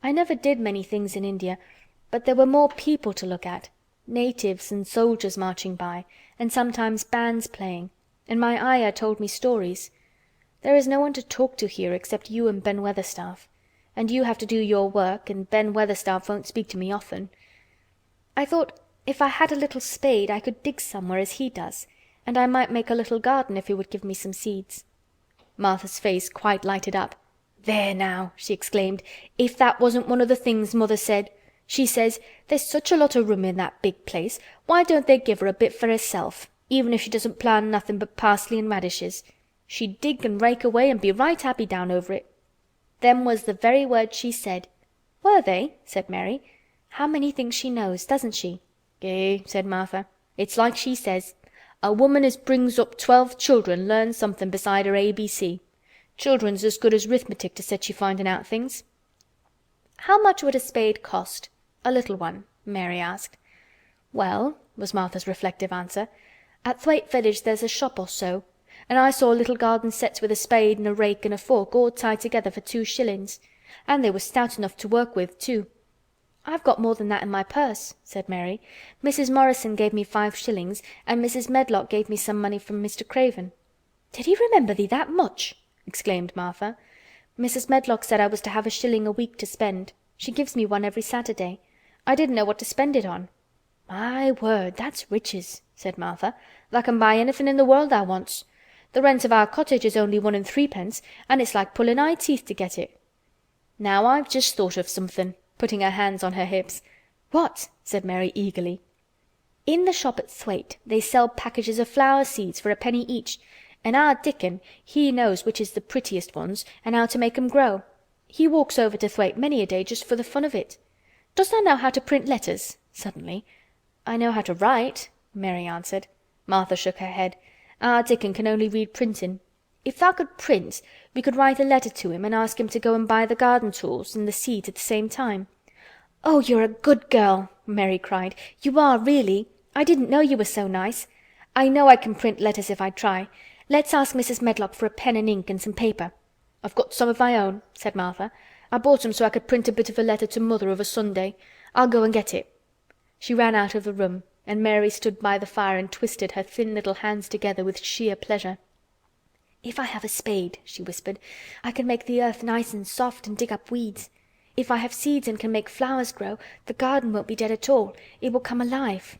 I never did many things in India, but there were more people to look at, natives and soldiers marching by, and sometimes bands playing, and my ayah told me stories. There is no one to talk to here except you and Ben Weatherstaff, and you have to do your work, and Ben Weatherstaff won't speak to me often. I thought if I had a little spade I could dig somewhere as he does, and I might make a little garden if he would give me some seeds." Martha's face quite lighted up. "There now!" she exclaimed. "If that wasn't one of the things Mother said! She says, 'There's such a lot of room in that big place, why don't they give her a bit for herself, even if she doesn't plant nothing but parsley and radishes? She'd dig and rake away and be right happy down over it.' Them was the very words she said." "Were they?" said Mary. "How many things she knows, doesn't she?" "Eh," said Martha. "It's like she says. A woman as brings up 12 children learns something beside her ABC. Children's as good as 'rithmetic to set you finding out things." "How much would a spade cost? A little one?" Mary asked. "Well," was Martha's reflective answer, "at Thwaite Village there's a shop or so, and I saw little garden sets with a spade and a rake and a fork all tied together for 2 shillings. And they were stout enough to work with, too." "I've got more than that in my purse," said Mary. "Mrs. Morrison gave me 5 shillings, and Mrs. Medlock gave me some money from Mr. Craven." "Did he remember thee that much?" exclaimed Martha. "Mrs. Medlock said I was to have a shilling a week to spend. She gives me one every Saturday. I didn't know what to spend it on." "My word, that's riches," said Martha. "Tha can buy anything in the world tha wants. The rent of our cottage is only 1 and 3pence, and it's like pulling eye teeth to get it. Now I've just thought of something," putting her hands on her hips. "What?" said Mary eagerly. "In the shop at Thwaite they sell packages of flower seeds for a penny each, and our Dickon, he knows which is the prettiest ones and how to make 'em grow. He walks over to Thwaite many a day just for the fun of it. Dost thou know how to print letters?" suddenly. "I know how to write," Mary answered. Martha shook her head. "Our Dickon can only read printing. If thou could print, we could write a letter to him and ask him to go and buy the garden tools and the seeds at the same time." "Oh, you're a good girl!" Mary cried. "You are, really. I didn't know you were so nice. I know I can print letters if I try. Let's ask Mrs. Medlock for a pen and ink and some paper." "I've got some of my own," said Martha. "I bought 'em so I could print a bit of a letter to Mother of a Sunday. I'll go and get it." She ran out of the room, and Mary stood by the fire and twisted her thin little hands together with sheer pleasure. "If I have a spade," she whispered, "I can make the earth nice and soft and dig up weeds. If I have seeds and can make flowers grow, the garden won't be dead at all. It will come alive."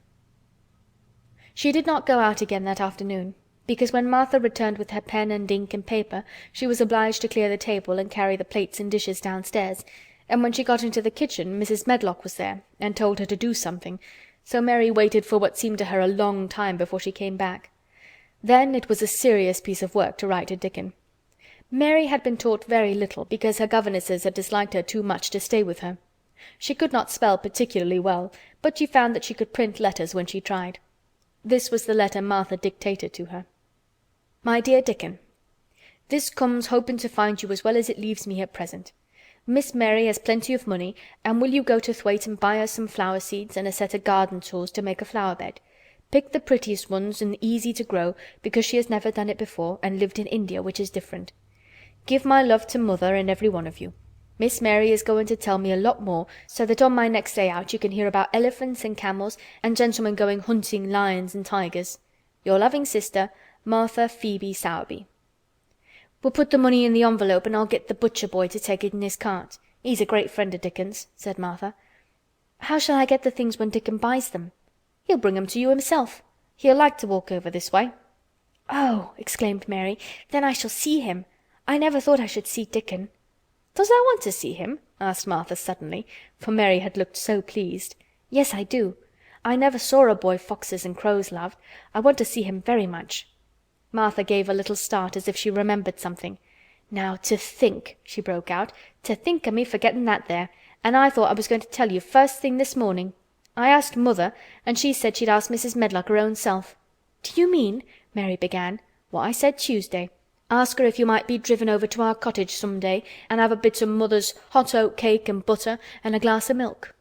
She did not go out again that afternoon, because when Martha returned with her pen and ink and paper she was obliged to clear the table and carry the plates and dishes downstairs, and when she got into the kitchen Mrs. Medlock was there and told her to do something, so Mary waited for what seemed to her a long time before she came back. Then it was a serious piece of work to write to Dickon. Mary had been taught very little because her governesses had disliked her too much to stay with her. She could not spell particularly well, but she found that she could print letters when she tried. This was the letter Martha dictated to her. "My dear Dickon, this comes hoping to find you as well as it leaves me at present. Miss Mary has plenty of money, and will you go to Thwaite and buy her some flower seeds and a set of garden tools to make a flower bed. Pick the prettiest ones and easy to grow, because she has never done it before and lived in India, which is different. Give my love to Mother and every one of you. Miss Mary is going to tell me a lot more, so that on my next day out you can hear about elephants and camels and gentlemen going hunting lions and tigers. Your loving sister, Martha Phoebe Sowerby." "We'll put the money in the envelope and I'll get the butcher boy to take it in his cart. He's a great friend of Dickon's," said Martha. "How shall I get the things when Dickon buys them?" "He'll bring 'em to you himself. He'll like to walk over this way." "Oh!" exclaimed Mary. "Then I shall see him. I never thought I should see Dickon." "Does thou want to see him?" asked Martha suddenly, for Mary had looked so pleased. "Yes, I do. I never saw a boy foxes and crows loved. I want to see him very much." Martha gave a little start as if she remembered something. "Now to think," she broke out, "to think o' me forgetting that there, and I thought I was going to tell you first thing this morning. I asked Mother, and she said she'd ask Mrs. Medlock her own self." "Do you mean," Mary began, "what I said Tuesday? Ask her if you might be driven over to our cottage some day and have a bit of Mother's hot oat cake and butter and a glass of milk."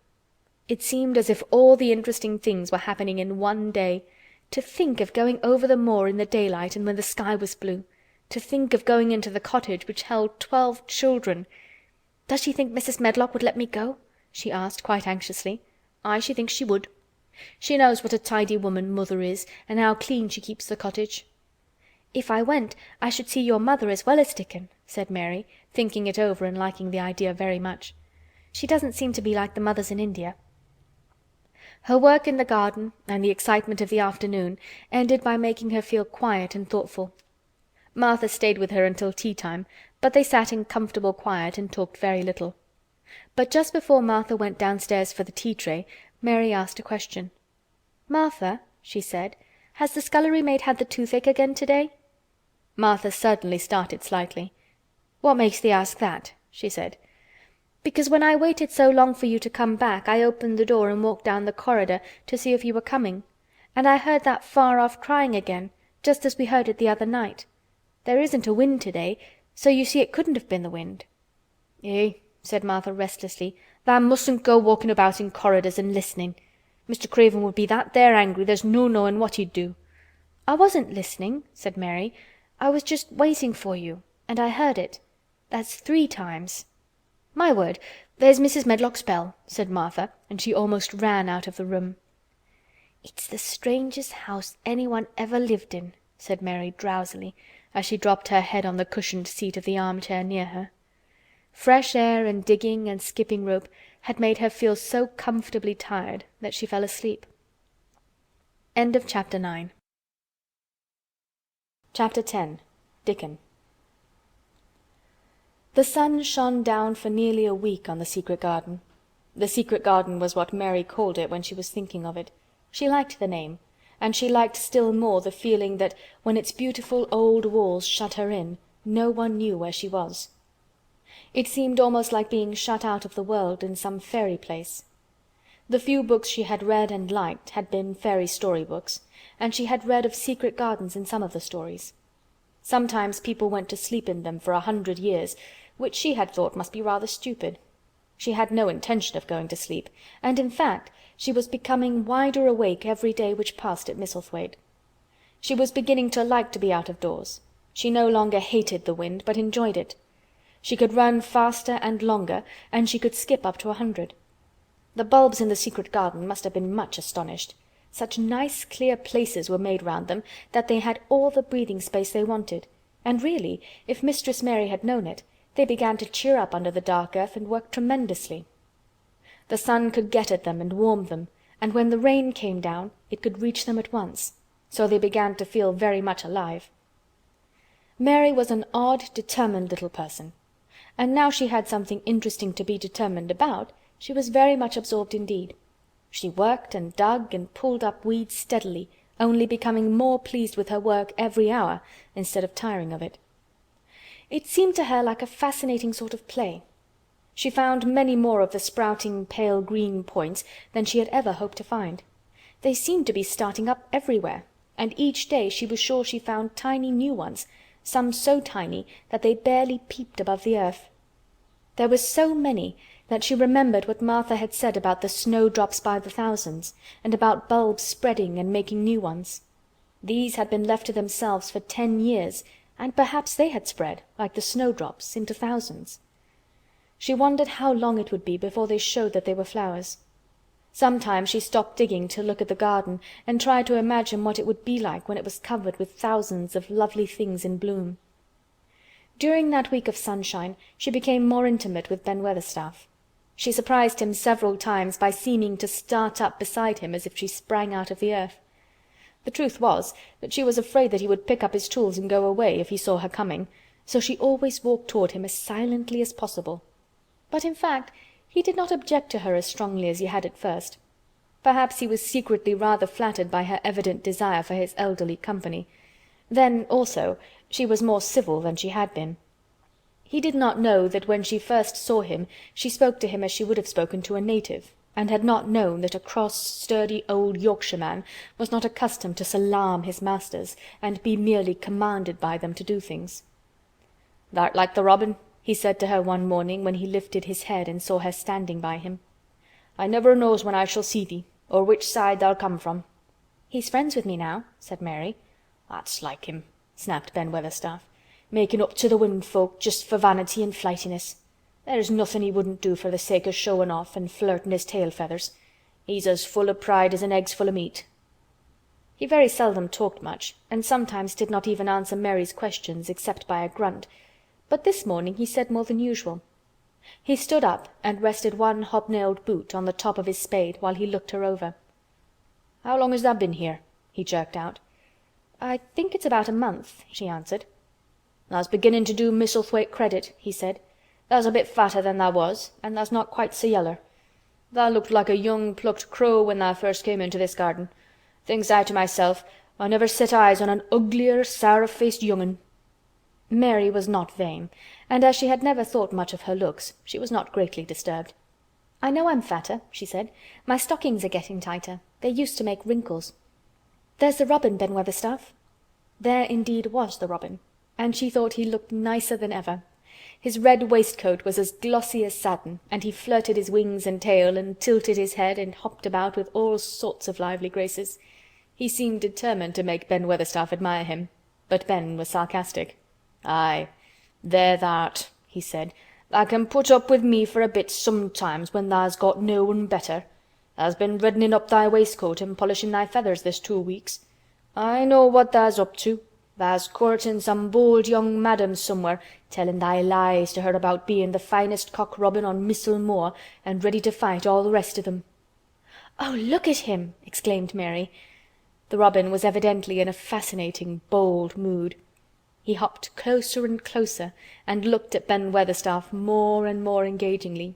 It seemed as if all the interesting things were happening in one day. To think of going over the moor in the daylight and when the sky was blue. To think of going into the cottage which held 12 children. "Does she think Mrs. Medlock would let me go?" she asked quite anxiously. "Aye, she thinks she would. She knows what a tidy woman Mother is and how clean she keeps the cottage." "If I went I should see your mother as well as Dickon," said Mary, thinking it over and liking the idea very much. "She doesn't seem to be like the mothers in India." Her work in the garden and the excitement of the afternoon ended by making her feel quiet and thoughtful. Martha stayed with her until tea time, but they sat in comfortable quiet and talked very little. But just before Martha went downstairs for the tea tray, Mary asked a question. "Martha," she said, "has the scullery maid had the toothache again today?" Martha certainly started slightly. "What makes thee ask that?" she said. "Because when I waited so long for you to come back I opened the door and walked down the corridor to see if you were coming. And I heard that far-off crying again, just as we heard it the other night. There isn't a wind to-day, so you see it couldn't have been the wind." "Eh," said Martha restlessly, "tha' mustn't go walking about in corridors and listening. Mr. Craven would be that there angry there's no knowing what he'd do." "I wasn't listening," said Mary. "I was just waiting for you, and I heard it. That's 3 times." "My word, there's Mrs. Medlock's bell," said Martha, and she almost ran out of the room. "It's the strangest house anyone ever lived in," said Mary drowsily, as she dropped her head on the cushioned seat of the armchair near her. Fresh air and digging and skipping rope had made her feel so comfortably tired that she fell asleep. End of Chapter 9. Chapter 10. Dickon. The sun shone down for nearly a week on the secret garden. The secret garden was what Mary called it when she was thinking of it. She liked the name, and she liked still more the feeling that when its beautiful old walls shut her in, no one knew where she was. It seemed almost like being shut out of the world in some fairy place. The few books she had read and liked had been fairy story books, and she had read of secret gardens in some of the stories. Sometimes people went to sleep in them for 100 years, which she had thought must be rather stupid. She had no intention of going to sleep, and in fact she was becoming wider awake every day which passed at Misselthwaite. She was beginning to like to be out of doors. She no longer hated the wind, but enjoyed it. She could run faster and longer, and she could skip up to 100. The bulbs in the secret garden must have been much astonished. Such nice clear places were made round them that they had all the breathing space they wanted, and really, if Mistress Mary had known it, they began to cheer up under the dark earth and work tremendously. The sun could get at them and warm them, and when the rain came down it could reach them at once, so they began to feel very much alive. Mary was an odd, determined little person, and now she had something interesting to be determined about, she was very much absorbed indeed. She worked and dug and pulled up weeds steadily, only becoming more pleased with her work every hour instead of tiring of it. It seemed to her like a fascinating sort of play. She found many more of the sprouting pale green points than she had ever hoped to find. They seemed to be starting up everywhere, and each day she was sure she found tiny new ones, some so tiny that they barely peeped above the earth. There were so many that she remembered what Martha had said about the snowdrops by the thousands, and about bulbs spreading and making new ones. These had been left to themselves for 10 years, and perhaps they had spread, like the snowdrops, into thousands. She wondered how long it would be before they showed that they were flowers. Sometimes she stopped digging to look at the garden and tried to imagine what it would be like when it was covered with thousands of lovely things in bloom. During that week of sunshine she became more intimate with Ben Weatherstaff. She surprised him several times by seeming to start up beside him as if she sprang out of the earth. The truth was that she was afraid that he would pick up his tools and go away if he saw her coming, so she always walked toward him as silently as possible. But in fact he did not object to her as strongly as he had at first. Perhaps he was secretly rather flattered by her evident desire for his elderly company. Then, also, she was more civil than she had been. He did not know that when she first saw him she spoke to him as she would have spoken to a native, and had not known that a cross, sturdy old Yorkshireman was not accustomed to salaam his masters and be merely commanded by them to do things. "Thou'rt like the robin," he said to her one morning when he lifted his head and saw her standing by him. "I never knows when I shall see thee, or which side thou'll come from." "He's friends with me now," said Mary. "That's like him," snapped Ben Weatherstaff. "Making up to the womenfolk just for vanity and flightiness. There's nothing he wouldn't do for the sake of showing off and flirting his tail feathers. He's as full of pride as an egg's full of meat." He very seldom talked much, and sometimes did not even answer Mary's questions except by a grunt, but this morning he said more than usual. He stood up and rested one hobnailed boot on the top of his spade while he looked her over. "How long has tha been here?" he jerked out. "I think it's about a month," she answered. "Tha's beginning to do Misselthwaite credit," he said. "Tha's a bit fatter than tha was, and tha's not quite so yeller. Tha looked like a young plucked crow when tha first came into this garden. Thinks I to myself, I never set eyes on an uglier, sour-faced young'un." Mary was not vain, and as she had never thought much of her looks, she was not greatly disturbed. "I know I'm fatter," she said. "My stockings are getting tighter. They used to make wrinkles." "There's the robin, Ben Weatherstaff." There indeed was the robin, and she thought he looked nicer than ever. His red waistcoat was as glossy as satin, and he flirted his wings and tail, and tilted his head, and hopped about with all sorts of lively graces. He seemed determined to make Ben Weatherstaff admire him, but Ben was sarcastic. "Aye, there tha'rt," he said. "Tha can put up with me for a bit sometimes when tha's got no one better. Tha's been reddening up thy waistcoat and polishing thy feathers this 2 weeks. I know what tha's up to. Tha's courting some bold young madam somewhere, telling thy lies to her about being the finest cock robin on Missel Moor and ready to fight all the rest of them." "Oh, look at him!" exclaimed Mary. The robin was evidently in a fascinating, bold mood. He hopped closer and closer and looked at Ben Weatherstaff more and more engagingly.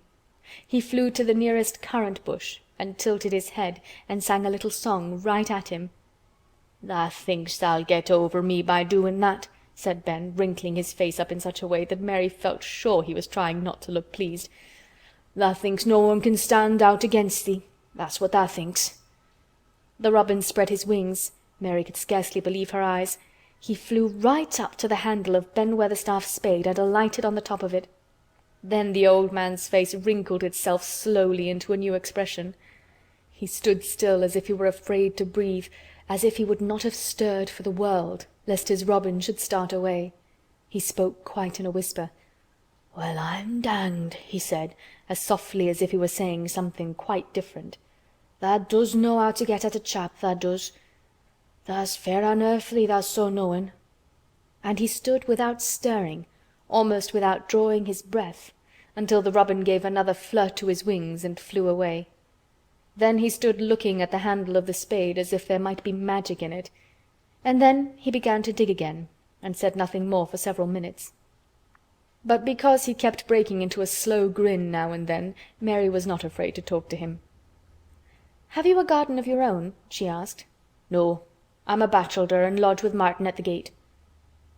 He flew to the nearest currant bush and tilted his head and sang a little song right at him. "Tha thinks tha'll get over me by doing that," said Ben, wrinkling his face up in such a way that Mary felt sure he was trying not to look pleased. "Tha thinks no one can stand out against thee. That's what tha thinks." The robin spread his wings. Mary could scarcely believe her eyes. He flew right up to the handle of Ben Weatherstaff's spade and alighted on the top of it. Then the old man's face wrinkled itself slowly into a new expression. He stood still as if he were afraid to breathe, as if he would not have stirred for the world, lest his robin should start away. He spoke quite in a whisper. "Well, I'm danged," he said, as softly as if he were saying something quite different. "Tha does know how to get at a chap, tha does. Tha's fair unearthly, tha's so knowin'." And he stood without stirring, almost without drawing his breath, until the robin gave another flirt to his wings and flew away. Then he stood looking at the handle of the spade as if there might be magic in it, and then he began to dig again, and said nothing more for several minutes. But because he kept breaking into a slow grin now and then, Mary was not afraid to talk to him. "Have you a garden of your own?" she asked. "No, I'm a bachelder and lodge with Martin at the gate."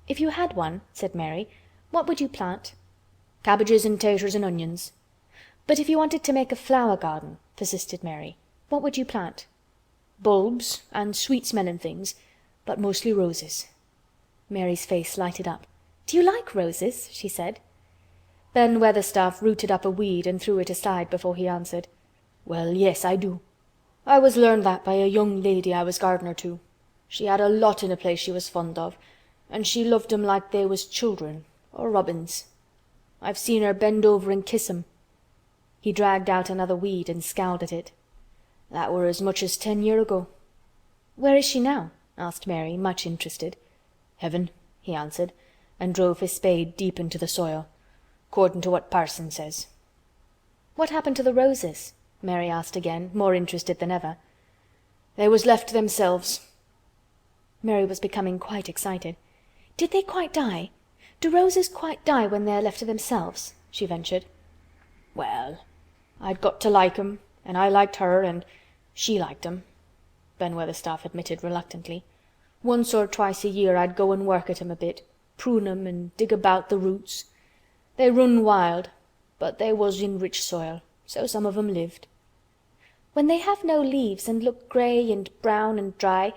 "If you had one," said Mary, "what would you plant?" "Cabbages and taters and onions." "But if you wanted to make a flower garden," persisted Mary, "what would you plant?" "Bulbs and sweet-smelling things, but mostly roses." Mary's face lighted up. "Do you like roses?" she said. Ben Weatherstaff rooted up a weed and threw it aside before he answered. "Well, yes, I do. I was learned that by a young lady I was gardener to. She had a lot in a place she was fond of, and she loved 'em like they was children, or robins. I've seen her bend over and kiss 'em." He dragged out another weed and scowled at it. "That were as much as 10 year ago." "Where is she now?" asked Mary, much interested. "Heaven," he answered, and drove his spade deep into the soil, "'cordin' to what parson says." "What happened to the roses?" Mary asked again, more interested than ever. "They was left to themselves." Mary was becoming quite excited. "Did they quite die? Do roses quite die when they are left to themselves?" she ventured. "Well, I'd got to like 'em, and I liked her, and she liked 'em," Ben Weatherstaff admitted reluctantly. "Once or twice a year I'd go and work at 'em a bit, prune 'em and dig about the roots. They run wild, but they was in rich soil, so some of 'em lived." "When they have no leaves and look grey and brown and dry,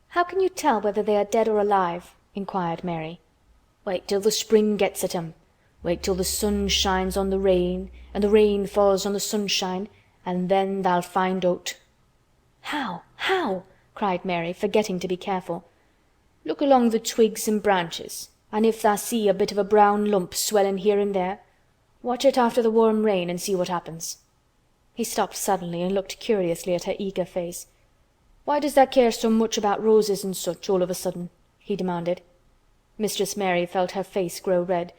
how can you tell whether they are dead or alive?" inquired Mary. "Wait till the spring gets at 'em. Wait till the sun shines on the rain and the rain falls on the sunshine, and then tha'll find out." "How? How?" cried Mary, forgetting to be careful. "Look along the twigs and branches, and if tha see a bit of a brown lump swellin' here and there, watch it after the warm rain and see what happens." He stopped suddenly and looked curiously at her eager face. "Why does tha care so much about roses and such all of a sudden?" he demanded. Mistress Mary felt her face grow red.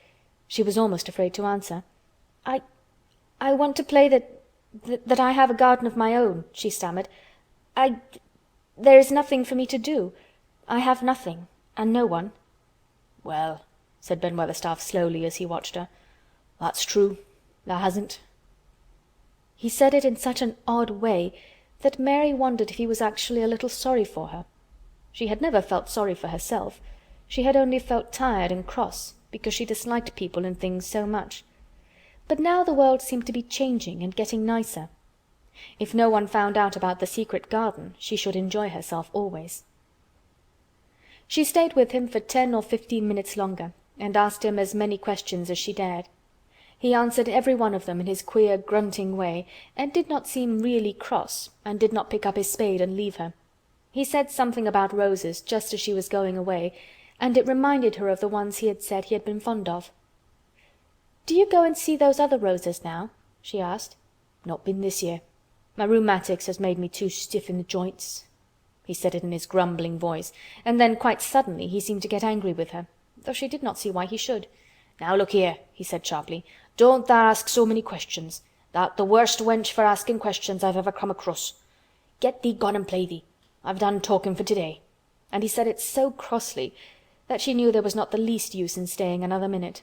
She was almost afraid to answer. I want to play that I have a garden of my own," she stammered. There is nothing for me to do. I have nothing, and no one." "Well," said Ben Weatherstaff slowly as he watched her, "that's true. Tha hasn't." He said it in such an odd way that Mary wondered if he was actually a little sorry for her. She had never felt sorry for herself. She had only felt tired and cross because she disliked people and things so much. But now the world seemed to be changing and getting nicer. If no one found out about the secret garden, she should enjoy herself always. She stayed with him for 10 or 15 minutes longer, and asked him as many questions as she dared. He answered every one of them in his queer grunting way, and did not seem really cross, and did not pick up his spade and leave her. He said something about roses just as she was going away, and it reminded her of the ones he had said he had been fond of. "Do you go and see those other roses now?" she asked. "Not been this year. My rheumatics has made me too stiff in the joints." He said it in his grumbling voice, and then quite suddenly he seemed to get angry with her, though she did not see why he should. "Now look here," he said sharply, "don't tha ask so many questions. Thou'rt the worst wench for asking questions I've ever come across. Get thee gone and play thee. I've done talking for today." And he said it so crossly that she knew there was not the least use in staying another minute.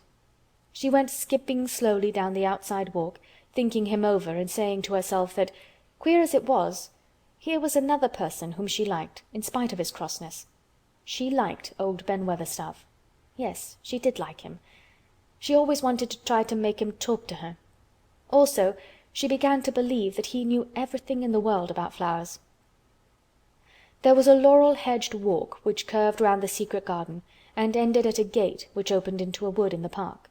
She went skipping slowly down the outside walk, thinking him over and saying to herself that, queer as it was, here was another person whom she liked, in spite of his crossness. She liked old Ben Weatherstaff. Yes, she did like him. She always wanted to try to make him talk to her. Also, she began to believe that he knew everything in the world about flowers. There was a laurel-hedged walk which curved round the secret garden and ended at a gate which opened into a wood in the park.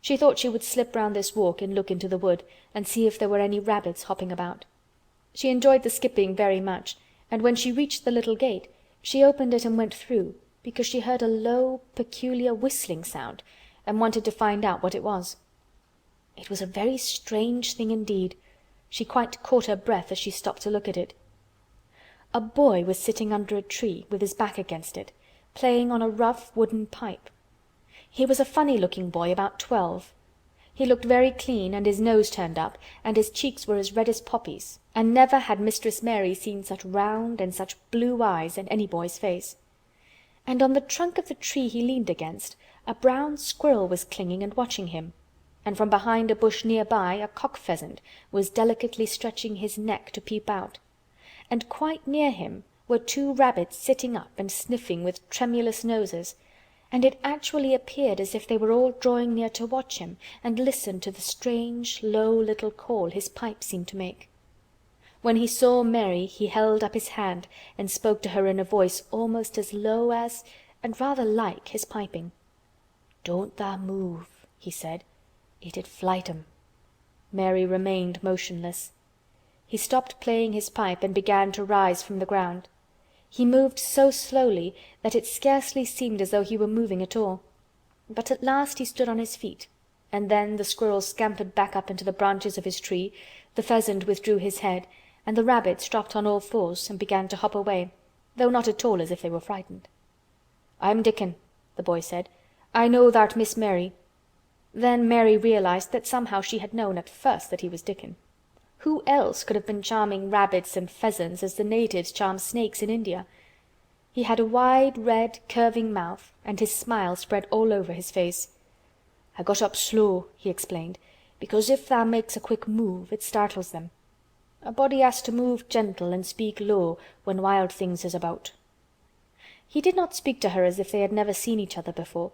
She thought she would slip round this walk and look into the wood and see if there were any rabbits hopping about. She enjoyed the skipping very much, and when she reached the little gate, she opened it and went through, because she heard a low, peculiar whistling sound and wanted to find out what it was. It was a very strange thing indeed. She quite caught her breath as she stopped to look at it. A boy was sitting under a tree with his back against it, playing on a rough wooden pipe. He was a funny-looking boy about 12. He looked very clean, and his nose turned up, and his cheeks were as red as poppies, and never had Mistress Mary seen such round and such blue eyes in any boy's face. And on the trunk of the tree he leaned against, a brown squirrel was clinging and watching him, and from behind a bush near by a cock-pheasant was delicately stretching his neck to peep out, and quite near him were 2 rabbits sitting up and sniffing with tremulous noses, and it actually appeared as if they were all drawing near to watch him and listen to the strange, low little call his pipe seemed to make. When he saw Mary he held up his hand and spoke to her in a voice almost as low as, and rather like, his piping. "Don't tha move," he said. "It'd flight 'em." Mary remained motionless. He stopped playing his pipe and began to rise from the ground. He moved so slowly that it scarcely seemed as though he were moving at all. But at last he stood on his feet, and then the squirrel scampered back up into the branches of his tree, the pheasant withdrew his head, and the rabbits dropped on all fours and began to hop away, though not at all as if they were frightened. "I'm Dickon," the boy said. "I know thou'rt Miss Mary." Then Mary realized that somehow she had known at first that he was Dickon. Who else could have been charming rabbits and pheasants as the natives charm snakes in India? He had a wide, red, curving mouth, and his smile spread all over his face. "I got up slow," he explained, "because if tha makes a quick move, it startles them. A body has to move gentle and speak low when wild things is about." He did not speak to her as if they had never seen each other before,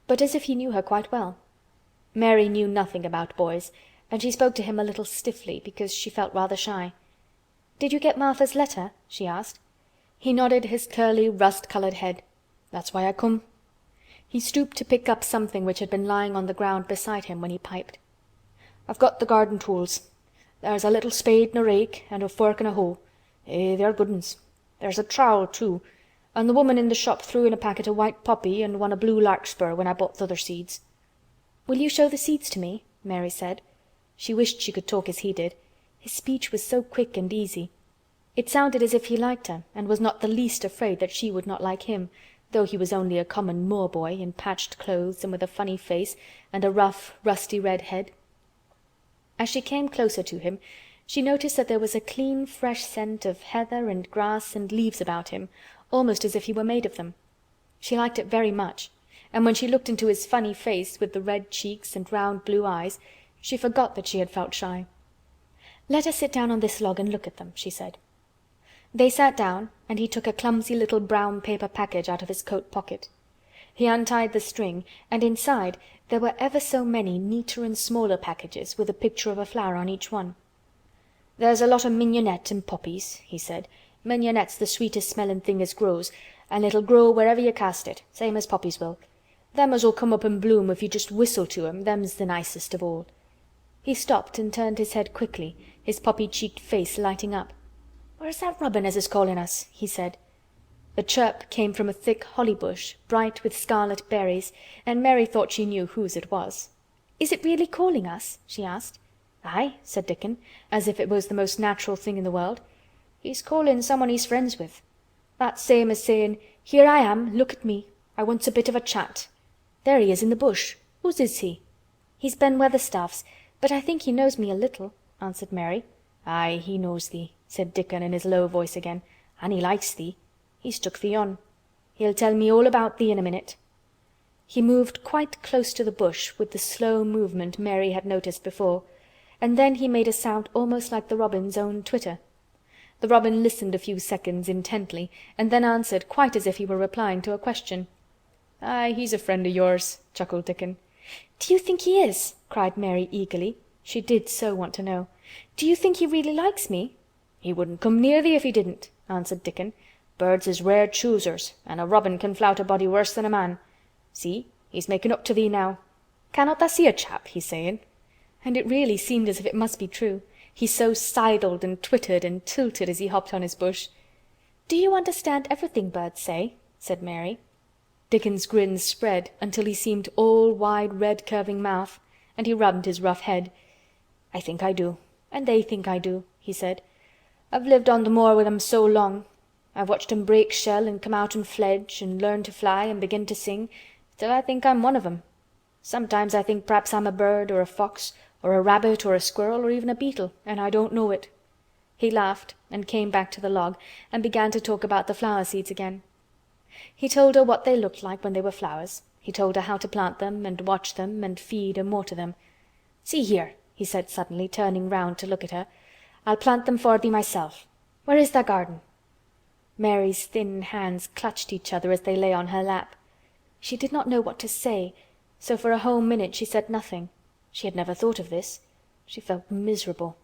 but as if he knew her quite well. Mary knew nothing about boys, and she spoke to him a little stiffly because she felt rather shy. "Did you get Martha's letter?" she asked. He nodded his curly, rust-colored head. "That's why I come." He stooped to pick up something which had been lying on the ground beside him when he piped. "I've got the garden tools. There's a little spade and a rake and a fork and a hoe. They're good uns. There's a trowel too, and the woman in the shop threw in a packet of white poppy and one of blue larkspur when I bought th' other seeds." "Will you show the seeds to me?" Mary said. She wished she could talk as he did. His speech was so quick and easy. It sounded as if he liked her and was not the least afraid that she would not like him, though he was only a common moor boy in patched clothes and with a funny face and a rough, rusty red head. As she came closer to him, she noticed that there was a clean, fresh scent of heather and grass and leaves about him, almost as if he were made of them. She liked it very much, and when she looked into his funny face with the red cheeks and round blue eyes, she forgot that she had felt shy. "Let us sit down on this log and look at them," she said. They sat down, and he took a clumsy little brown paper package out of his coat pocket. He untied the string, and inside there were ever so many neater and smaller packages with a picture of a flower on each one. "There's a lot of mignonette and poppies," he said. "Mignonette's the sweetest smelling thing as grows, and it'll grow wherever you cast it, same as poppies will. Them as'll come up and bloom if you just whistle to 'em, them's the nicest of all." He stopped and turned his head quickly, his poppy-cheeked face lighting up. "Where's that robin as is calling us?" he said. The chirp came from a thick holly bush, bright with scarlet berries, and Mary thought she knew whose it was. "Is it really calling us?" she asked. "Aye," said Dickon, as if it was the most natural thing in the world. "He's calling someone he's friends with. That's same as saying, 'Here I am, look at me. I wants a bit of a chat.' There he is in the bush. Whose is he?" "He's Ben Weatherstaff's, but I think he knows me a little," answered Mary. "Aye, he knows thee," said Dickon in his low voice again. "And he likes thee. He's took thee on. He'll tell me all about thee in a minute." He moved quite close to the bush with the slow movement Mary had noticed before, and then he made a sound almost like the robin's own twitter. The robin listened a few seconds intently and then answered quite as if he were replying to a question. "Aye, he's a friend o' yours," chuckled Dickon. "Do you think he is?" cried Mary eagerly. She did so want to know. "Do you think he really likes me?" "He wouldn't come near thee if he didn't," answered Dickon. "Birds is rare choosers, and a robin can flout a body worse than a man. See, he's making up to thee now. 'Cannot tha see a chap?' he's saying." And it really seemed as if it must be true. He so sidled and twittered and tilted as he hopped on his bush. "Do you understand everything birds say?" said Mary. Dickon's grin spread until he seemed all wide red curving mouth, and he rubbed his rough head. "I think I do, and they think I do," he said. "I've lived on the moor with 'em so long. I've watched 'em break shell and come out and fledge and learn to fly and begin to sing, till I think I'm one of 'em. Sometimes I think p'raps I'm a bird or a fox or a rabbit or a squirrel or even a beetle, and I don't know it." He laughed and came back to the log and began to talk about the flower seeds again. He told her what they looked like when they were flowers. He told her how to plant them and watch them and feed and water them. "See here," he said suddenly, turning round to look at her. "I'll plant them for thee myself. Where is thy garden?" Mary's thin hands clutched each other as they lay on her lap. She did not know what to say, so for a whole minute she said nothing. She had never thought of this. She felt miserable.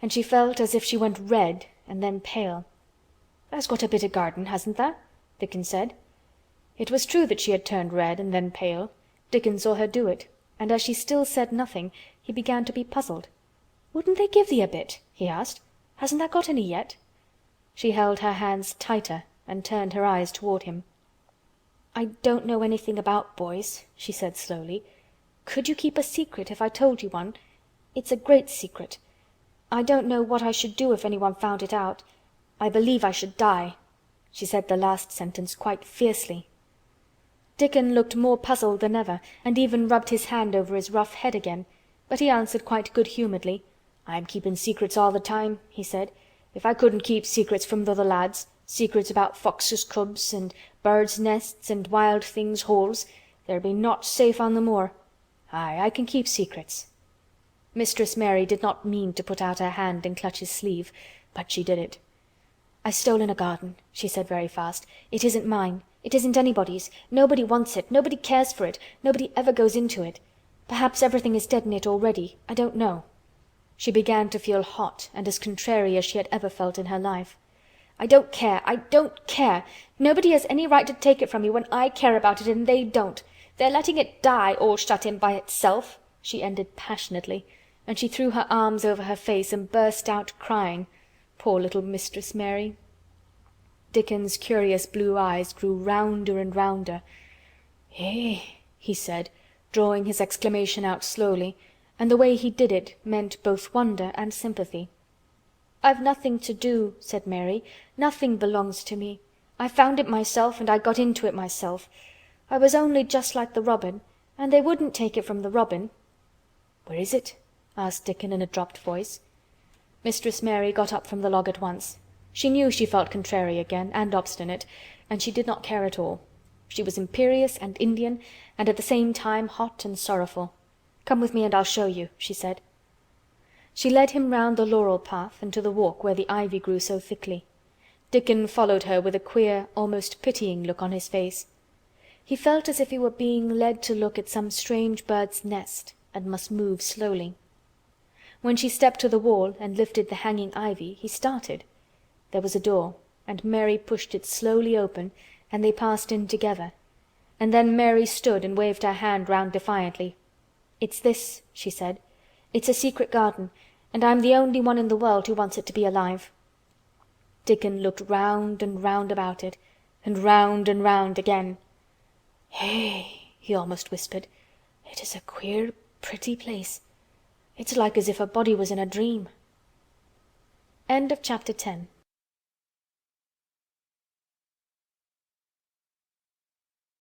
And she felt as if she went red and then pale. "Tha's got a bit of garden, hasn't tha?" Dickon said. It was true that she had turned red and then pale. Dickon saw her do it, and as she still said nothing, he began to be puzzled. "Wouldn't they give thee a bit?" he asked. "Hasn't tha got any yet?" She held her hands tighter and turned her eyes toward him. "I don't know anything about boys," she said slowly. "Could you keep a secret if I told you one? It's a great secret. I don't know what I should do if anyone found it out. I believe I should die." She said the last sentence quite fiercely. Dickon looked more puzzled than ever and even rubbed his hand over his rough head again, but he answered quite good-humoredly. "I'm keeping secrets all the time," he said. "If I couldn't keep secrets from th' other lads, secrets about foxes' cubs and birds' nests and wild things' holes, there'd be naught safe on the moor. Aye, I can keep secrets." Mistress Mary did not mean to put out her hand and clutch his sleeve, but she did it. "I've stolen a garden," she said very fast. "It isn't mine. It isn't anybody's. Nobody wants it. Nobody cares for it. Nobody ever goes into it. Perhaps everything is dead in it already. I don't know." She began to feel hot and as contrary as she had ever felt in her life. "I don't care. I don't care. Nobody has any right to take it from me when I care about it and they don't. They're letting it die all shut in by itself," she ended passionately, and she threw her arms over her face and burst out crying. Poor little Mistress Mary. Dickon's curious blue eyes grew rounder and rounder. "Eh!" he said, drawing his exclamation out slowly, and the way he did it meant both wonder and sympathy. "I've nothing to do," said Mary. "Nothing belongs to me. I found it myself and I got into it myself. I was only just like the robin, and they wouldn't take it from the robin." "Where is it?" asked Dickon in a dropped voice. Mistress Mary got up from the log at once. She knew she felt contrary again, and obstinate, and she did not care at all. She was imperious and Indian, and at the same time hot and sorrowful. "Come with me and I'll show you," she said. She led him round the laurel path and to the walk where the ivy grew so thickly. Dickon followed her with a queer, almost pitying look on his face. He felt as if he were being led to look at some strange bird's nest and must move slowly. When she stepped to the wall and lifted the hanging ivy, he started. There was a door, and Mary pushed it slowly open, and they passed in together, and then Mary stood and waved her hand round defiantly. "It's this," she said. "It's a secret garden, and I'm the only one in the world who wants it to be alive." Dickon looked round and round about it, and round again. "Hey!" he almost whispered. "It is a queer, pretty place. It's like as if a body was in a dream." End of chapter 10.